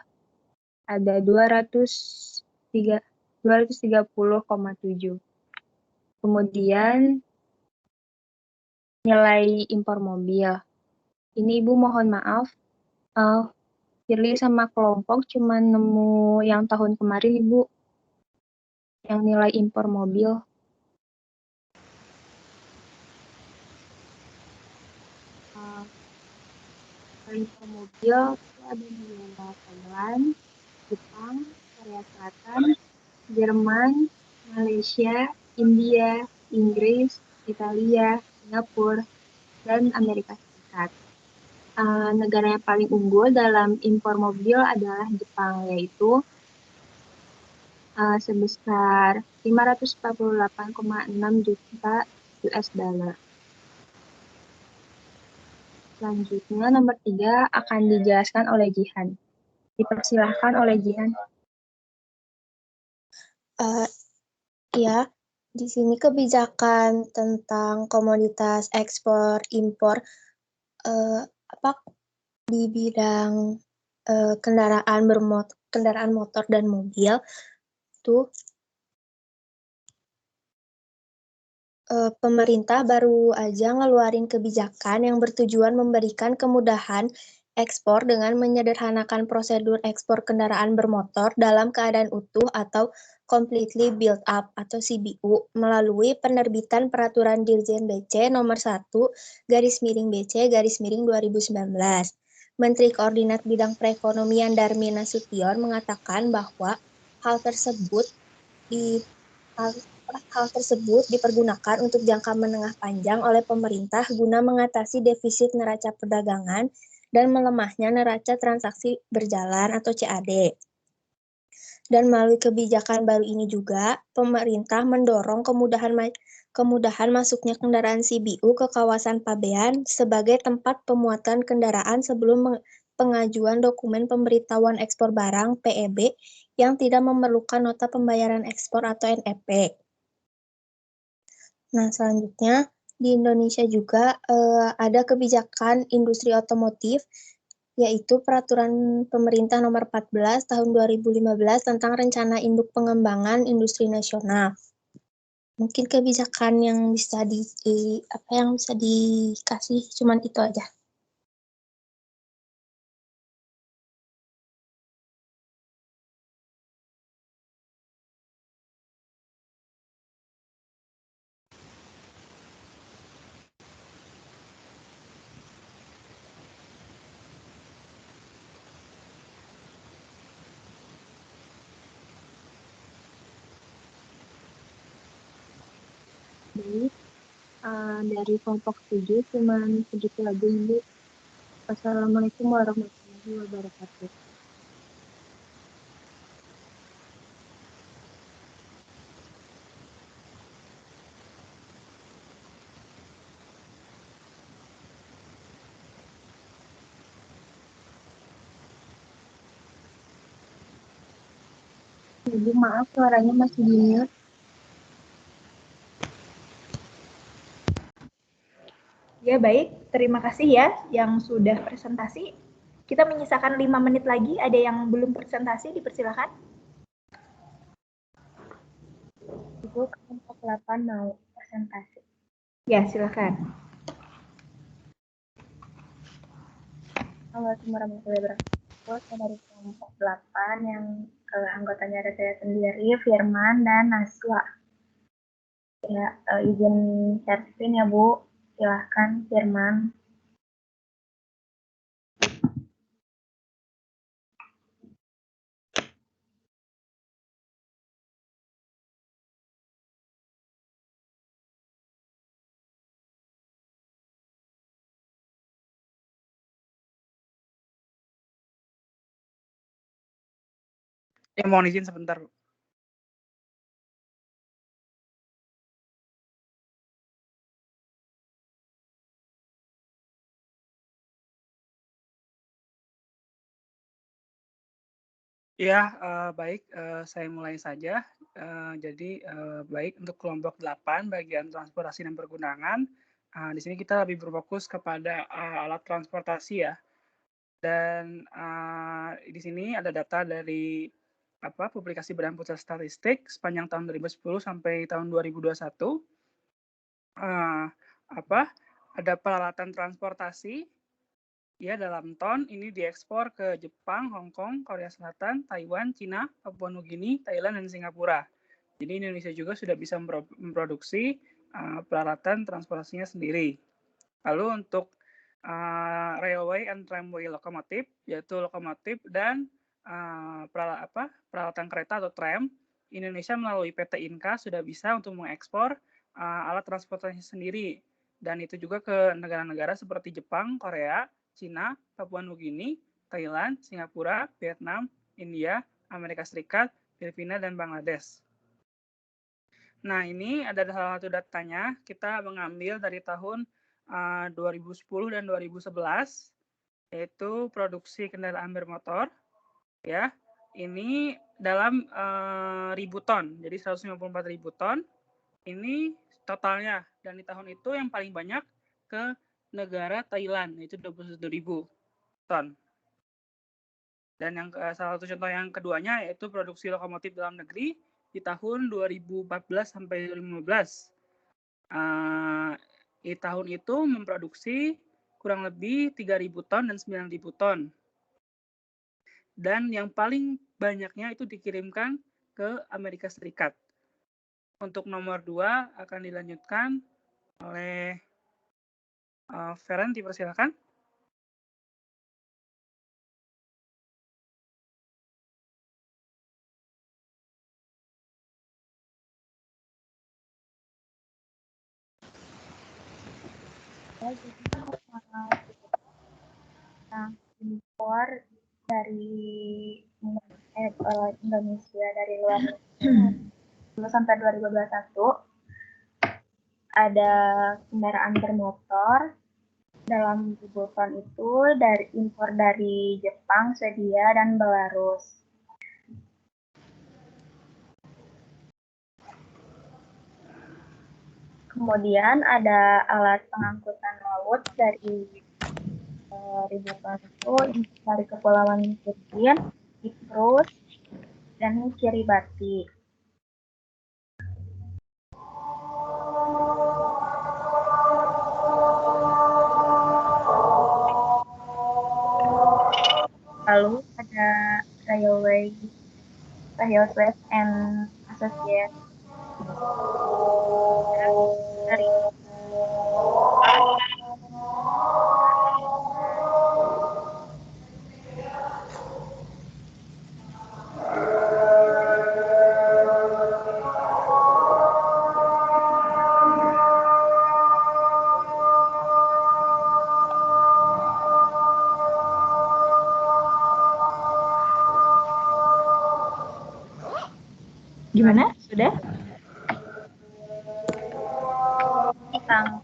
ada 230,7. Kemudian nilai impor mobil. Ini Ibu mohon maaf, Firly sama kelompok cuma nemu yang tahun kemarin Ibu, yang nilai impor mobil. Nilai impor mobil itu ada di negara Thailand, Jepang, Korea Selatan, Jerman, Malaysia, India, Inggris, Italia, Singapura, dan Amerika Serikat. Negara yang paling unggul dalam impor mobil adalah Jepang, yaitu sebesar 548,6 juta US dollar. Selanjutnya, nomor 3 akan dijelaskan oleh Jihan. Dipersilahkan oleh Jihan. Ya, di sini kebijakan tentang komoditas ekspor impor di bidang kendaraan motor dan mobil tuh pemerintah baru aja ngeluarin kebijakan yang bertujuan memberikan kemudahan ekspor dengan menyederhanakan prosedur ekspor kendaraan bermotor dalam keadaan utuh atau completely built up atau CBU melalui penerbitan Peraturan Dirjen BC nomor 1/BC/2019. Menteri Koordinat Bidang Perekonomian Darmin Nasution mengatakan bahwa hal tersebut dipergunakan untuk jangka menengah panjang oleh pemerintah guna mengatasi defisit neraca perdagangan dan melemahnya neraca transaksi berjalan atau CAD. Dan melalui kebijakan baru ini juga, pemerintah mendorong kemudahan masuknya kendaraan CBU ke kawasan pabean sebagai tempat pemuatan kendaraan sebelum pengajuan dokumen pemberitahuan ekspor barang (PEB) yang tidak memerlukan nota pembayaran ekspor atau NEP. Nah, selanjutnya di Indonesia juga ada kebijakan industri otomotif, yaitu Peraturan Pemerintah Nomor 14 Tahun 2015 tentang Rencana Induk Pengembangan Industri Nasional. Mungkin kebijakan yang bisa dikasih cuman itu aja. Baik, dari kelompok 7 cuman segitu aja Ibu. Wassalamualaikum warahmatullahi wabarakatuh. Ibu maaf suaranya masih di-mute. Ya baik, terima kasih ya yang sudah presentasi. Kita menyisakan 5 menit lagi. Ada yang belum presentasi, dipersilakan. Ibu, kelompok 8 mau presentasi. Ya, silakan. Assalamualaikum warahmatullahi wabarakatuh. Saya dari kelompok 8 yang anggotanya ada saya sendiri, Firman dan Naswa. Ya, izin share screen ya Bu. Silahkan Firman. Ya, mohon izin sebentar. Ya, baik, saya mulai saja. Jadi, baik untuk kelompok 8 bagian transportasi dan pergunangan, di sini kita lebih berfokus kepada alat transportasi ya. Dan di sini ada data dari publikasi Badan Pusat Statistik sepanjang tahun 2010 sampai tahun 2021. Ada peralatan transportasi ya dalam ton ini diekspor ke Jepang, Hong Kong, Korea Selatan, Taiwan, Cina, Papua Nugini, Thailand, dan Singapura. Jadi Indonesia juga sudah bisa memproduksi peralatan transportasinya sendiri. Lalu untuk railway and tramway lokomotif, yaitu lokomotif dan peralatan kereta atau tram, Indonesia melalui PT Inka sudah bisa untuk mengekspor alat transportasi sendiri. Dan itu juga ke negara-negara seperti Jepang, Korea, Cina, Papua Nugini, Thailand, Singapura, Vietnam, India, Amerika Serikat, Filipina, dan Bangladesh. Nah, ini ada salah satu datanya. Kita mengambil dari tahun 2010 dan 2011, yaitu produksi kendaraan bermotor. Ya, ini dalam ribu ton, jadi 154.000 ton. Ini totalnya, dan di tahun itu yang paling banyak ke negara Thailand, yaitu 21.000 ton. Dan yang salah satu contoh yang keduanya yaitu produksi lokomotif dalam negeri di tahun 2014 sampai 2015. Di tahun itu memproduksi kurang lebih 3.000 ton dan 9.000 ton. Dan yang paling banyaknya itu dikirimkan ke Amerika Serikat. Untuk nomor 2 akan dilanjutkan oleh Feren, dipersilakan. Impor dari Indonesia dari luar negeri sampai 2021 ada kendaraan bermotor dalam ribu ton itu dari impor dari Jepang, Swedia, dan Belarus. Kemudian ada alat pengangkutan laut dari ribu ton itu dari Kepulauan Filipina, Cyprus, dan Kiribati. Lalu ada Railways and Associates dari Gimana? Sudah? Tentang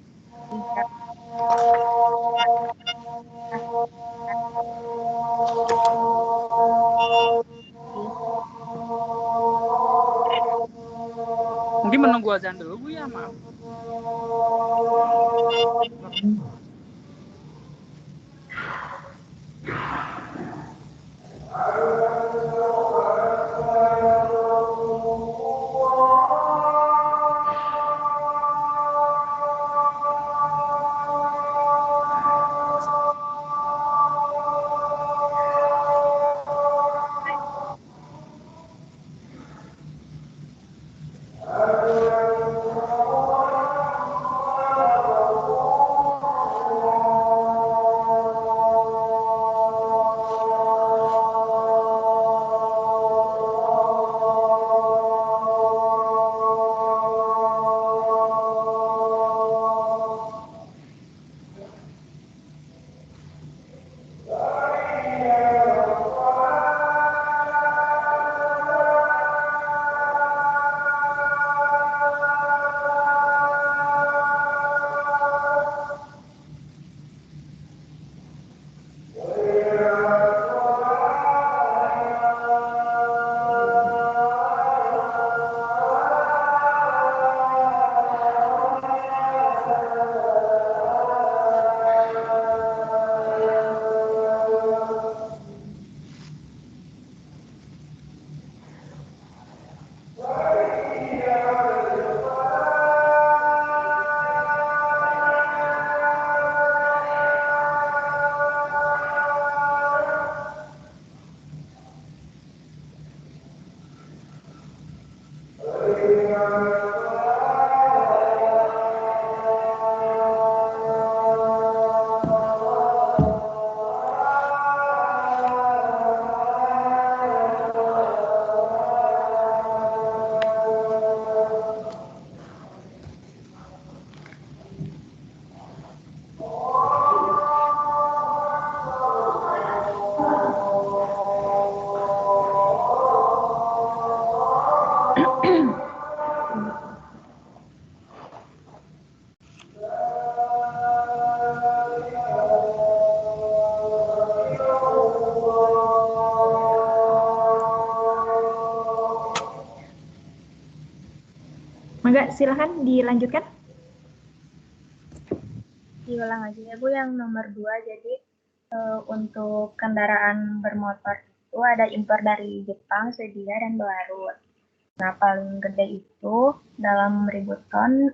Mungkin menunggu azan dulu Bu ya, maaf. Mangga, silahkan dilanjutkan. Diulang aja ya Bu yang nomor 2. Jadi untuk kendaraan bermotor itu ada impor dari Jepang, Swedia, dan Belarus. Nah, paling gede itu dalam ribu ton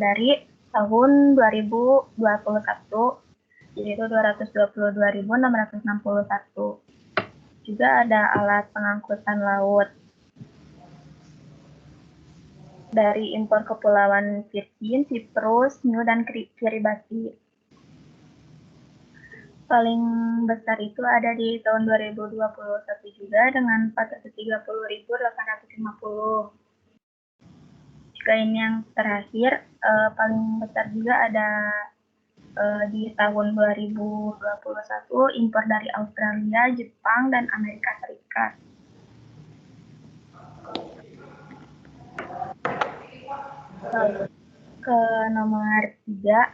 dari tahun 2021, yaitu 222.661. Juga ada alat pengangkutan laut dari impor Kepulauan Virgin, Siprus, Niue, dan Kiribati. Paling besar itu ada di tahun 2021 juga dengan 430.850. Jika ini yang terakhir, paling besar juga ada di tahun 2021 impor dari Australia, Jepang, dan Amerika Serikat. Ke nomor 3.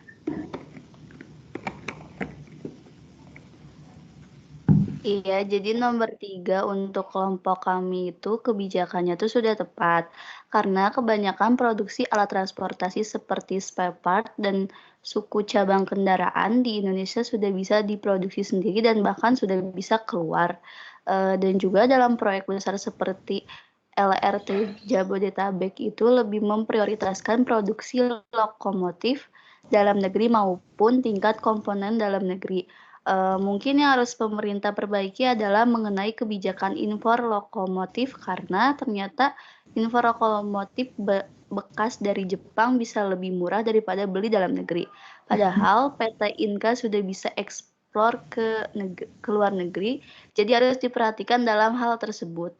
Iya, jadi nomor 3 untuk kelompok kami itu kebijakannya tuh sudah tepat. Karena kebanyakan produksi alat transportasi seperti spare part dan suku cabang kendaraan di Indonesia sudah bisa diproduksi sendiri dan bahkan sudah bisa keluar. Dan juga dalam proyek besar seperti LRT Jabodetabek itu lebih memprioritaskan produksi lokomotif dalam negeri maupun tingkat komponen dalam negeri. Mungkin yang harus pemerintah perbaiki adalah mengenai kebijakan impor lokomotif karena ternyata impor lokomotif bekas dari Jepang bisa lebih murah daripada beli dalam negeri. Padahal PT Inka sudah bisa ekspor ke luar negeri, jadi harus diperhatikan dalam hal tersebut.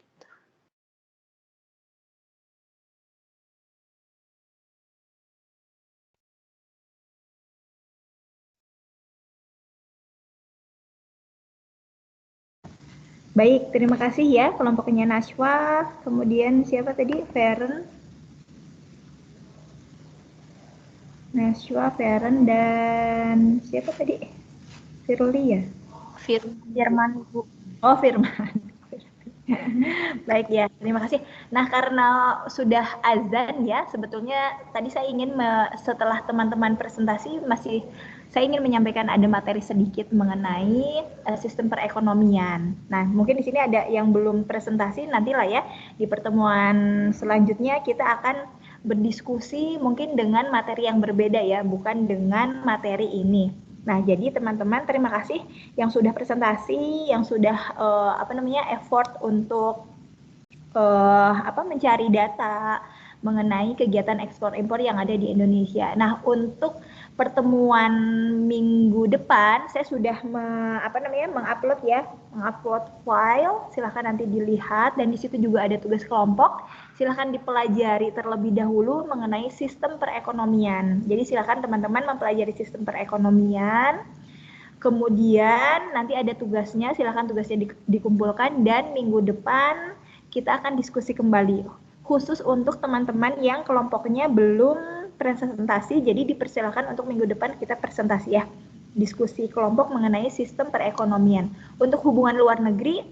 Baik, terima kasih ya kelompoknya Nashwa. Kemudian siapa tadi? Feren. Nashwa, Feren, dan siapa tadi? Firly ya? Firman, Bu. Oh, Firman. Baik ya, terima kasih. Nah, karena sudah azan ya, sebetulnya tadi saya ingin setelah teman-teman presentasi saya ingin menyampaikan ada materi sedikit mengenai sistem perekonomian. Nah, mungkin di sini ada yang belum presentasi, nantilah ya di pertemuan selanjutnya kita akan berdiskusi mungkin dengan materi yang berbeda ya, bukan dengan materi ini. Nah, jadi teman-teman terima kasih yang sudah presentasi, yang sudah effort untuk mencari data mengenai kegiatan ekspor impor yang ada di Indonesia. Nah, untuk pertemuan minggu depan saya sudah mengupload file, silahkan nanti dilihat, dan di situ juga ada tugas kelompok. Silahkan dipelajari terlebih dahulu mengenai sistem perekonomian. Jadi silahkan teman-teman mempelajari sistem perekonomian. Kemudian nanti ada tugasnya, silahkan tugasnya dikumpulkan, dan minggu depan kita akan diskusi kembali. Khusus untuk teman-teman yang kelompoknya belum presentasi, jadi dipersilakan untuk minggu depan kita presentasi ya. Diskusi kelompok mengenai sistem perekonomian. Untuk hubungan luar negeri,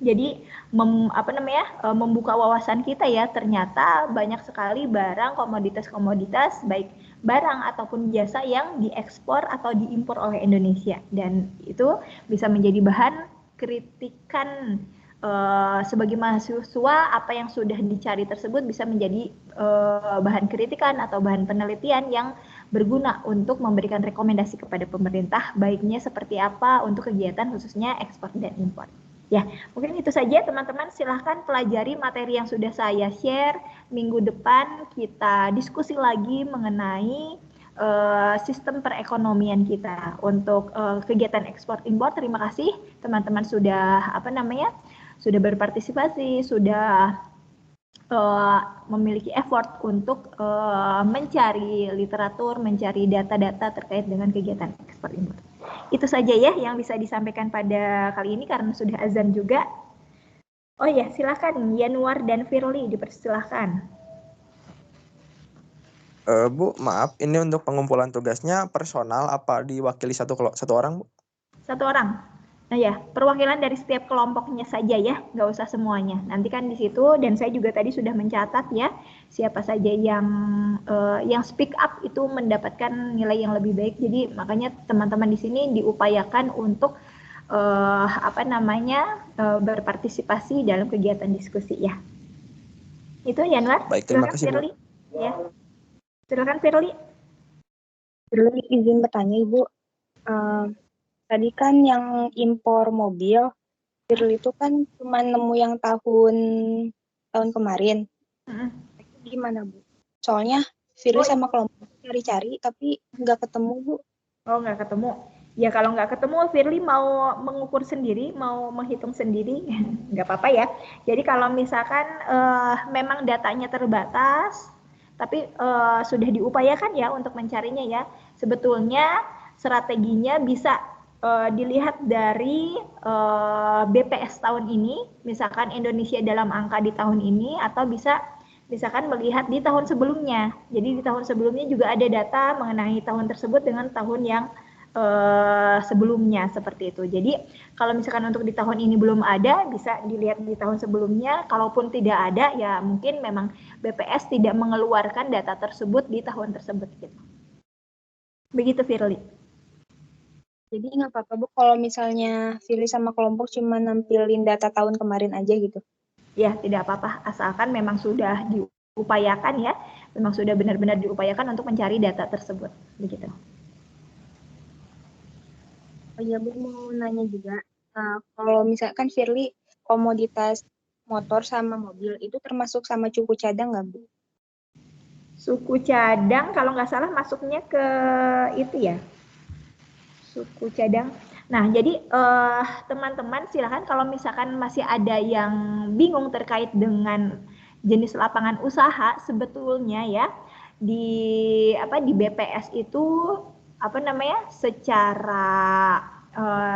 jadi membuka wawasan kita ya, ternyata banyak sekali barang, komoditas-komoditas, baik barang ataupun jasa yang diekspor atau diimpor oleh Indonesia, dan itu bisa menjadi bahan kritikan sebagai mahasiswa. Apa yang sudah dicari tersebut bisa menjadi bahan kritikan atau bahan penelitian yang berguna untuk memberikan rekomendasi kepada pemerintah, baiknya seperti apa untuk kegiatan khususnya ekspor dan impor. Ya, mungkin itu saja teman-teman, silahkan pelajari materi yang sudah saya share. Minggu depan kita diskusi lagi mengenai sistem perekonomian kita untuk kegiatan ekspor impor. Terima kasih teman-teman sudah sudah berpartisipasi, sudah memiliki effort untuk mencari literatur, mencari data-data terkait dengan kegiatan ekspor impor. Itu saja ya yang bisa disampaikan pada kali ini karena sudah azan juga. Oh ya, silakan Yanuar dan Firly, dipersilahkan. Bu, maaf, ini untuk pengumpulan tugasnya personal apa diwakili satu orang, Bu? Satu orang. Nah ya, perwakilan dari setiap kelompoknya saja ya, nggak usah semuanya. Nanti kan di situ, dan saya juga tadi sudah mencatat ya, siapa saja yang speak up itu mendapatkan nilai yang lebih baik. Jadi makanya teman-teman di sini diupayakan untuk berpartisipasi dalam kegiatan diskusi ya. Itu Yanuar. Baik, terima kasih, Firly. Ya. Silakan Firly. Firly izin bertanya Ibu. Tadi kan yang impor mobil, Firly itu kan cuma nemu yang tahun kemarin. Gimana Bu? Soalnya Firly sama kelompok cari-cari tapi nggak ketemu Bu. Oh, nggak ketemu. Ya kalau nggak ketemu, Firly mau mengukur sendiri, mau menghitung sendiri, nggak apa-apa ya. Jadi kalau misalkan memang datanya terbatas, tapi sudah diupayakan ya untuk mencarinya ya. Sebetulnya strateginya bisa dilihat dari BPS tahun ini, misalkan Indonesia dalam angka di tahun ini, atau bisa misalkan melihat di tahun sebelumnya. Jadi di tahun sebelumnya juga ada data mengenai tahun tersebut dengan tahun yang sebelumnya, seperti itu. Jadi kalau misalkan untuk di tahun ini belum ada, bisa dilihat di tahun sebelumnya. Kalaupun tidak ada, ya mungkin memang BPS tidak mengeluarkan data tersebut di tahun tersebut gitu. Begitu Firly. Jadi nggak apa-apa Bu kalau misalnya Firly sama kelompok cuma nampilin data tahun kemarin aja gitu? Ya, tidak apa-apa, asalkan memang sudah diupayakan ya, memang sudah benar-benar diupayakan untuk mencari data tersebut, begitu. Oh iya Bu, mau nanya juga, kalau misalkan Firly komoditas motor sama mobil itu termasuk sama suku cadang nggak Bu? Suku cadang kalau nggak salah masuknya ke itu ya, suku cadang. Nah, jadi teman-teman silakan kalau misalkan masih ada yang bingung terkait dengan jenis lapangan usaha, sebetulnya ya di BPS itu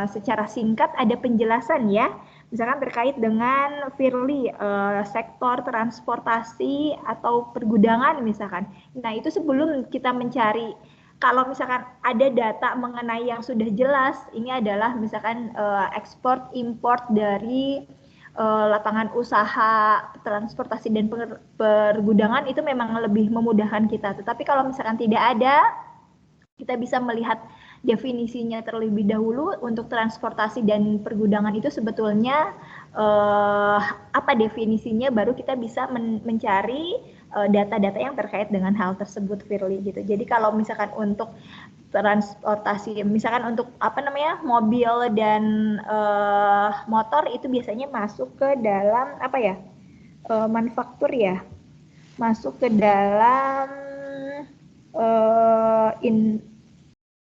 secara singkat ada penjelasan ya. Misalkan terkait dengan Firly sektor transportasi atau pergudangan misalkan. Nah, itu sebelum kita mencari, kalau misalkan ada data mengenai yang sudah jelas, ini adalah misalkan ekspor import dari lapangan usaha transportasi dan pergudangan itu memang lebih memudahkan kita. Tetapi kalau misalkan tidak ada, kita bisa melihat definisinya terlebih dahulu. Untuk transportasi dan pergudangan itu sebetulnya apa definisinya, baru kita bisa mencari data-data yang terkait dengan hal tersebut, Firly gitu. Jadi kalau misalkan untuk transportasi, misalkan untuk mobil dan motor itu biasanya masuk ke dalam manufaktur ya, masuk ke dalam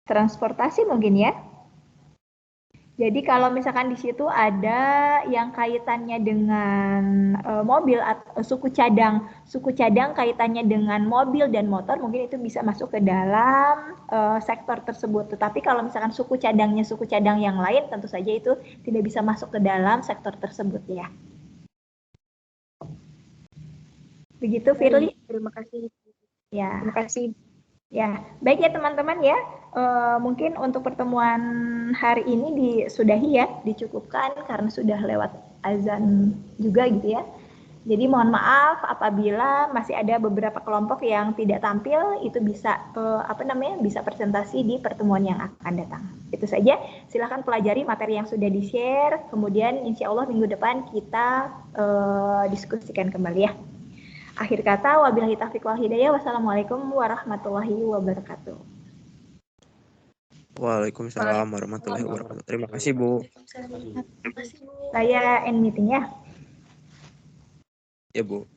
transportasi mungkin ya. Jadi kalau misalkan di situ ada yang kaitannya dengan mobil atau suku cadang kaitannya dengan mobil dan motor, mungkin itu bisa masuk ke dalam sektor tersebut. Tetapi kalau misalkan suku cadang yang lain, tentu saja itu tidak bisa masuk ke dalam sektor tersebut ya. Begitu Firly? Terima kasih. Ya. Terima kasih. Ya, baik ya teman-teman ya. Mungkin untuk pertemuan hari ini disudahi ya, dicukupkan karena sudah lewat azan juga gitu ya. Jadi mohon maaf apabila masih ada beberapa kelompok yang tidak tampil, itu bisa bisa presentasi di pertemuan yang akan datang. Itu saja. Silahkan pelajari materi yang sudah di-share. Kemudian insya Allah minggu depan kita diskusikan kembali ya. Akhir kata, wabillahi taufiq wal hidayah. Wassalamualaikum warahmatullahi wabarakatuh. Waalaikumsalam warahmatullahi wabarakatuh. Terima kasih, Bu. Saya end meeting ya. Ya, Bu.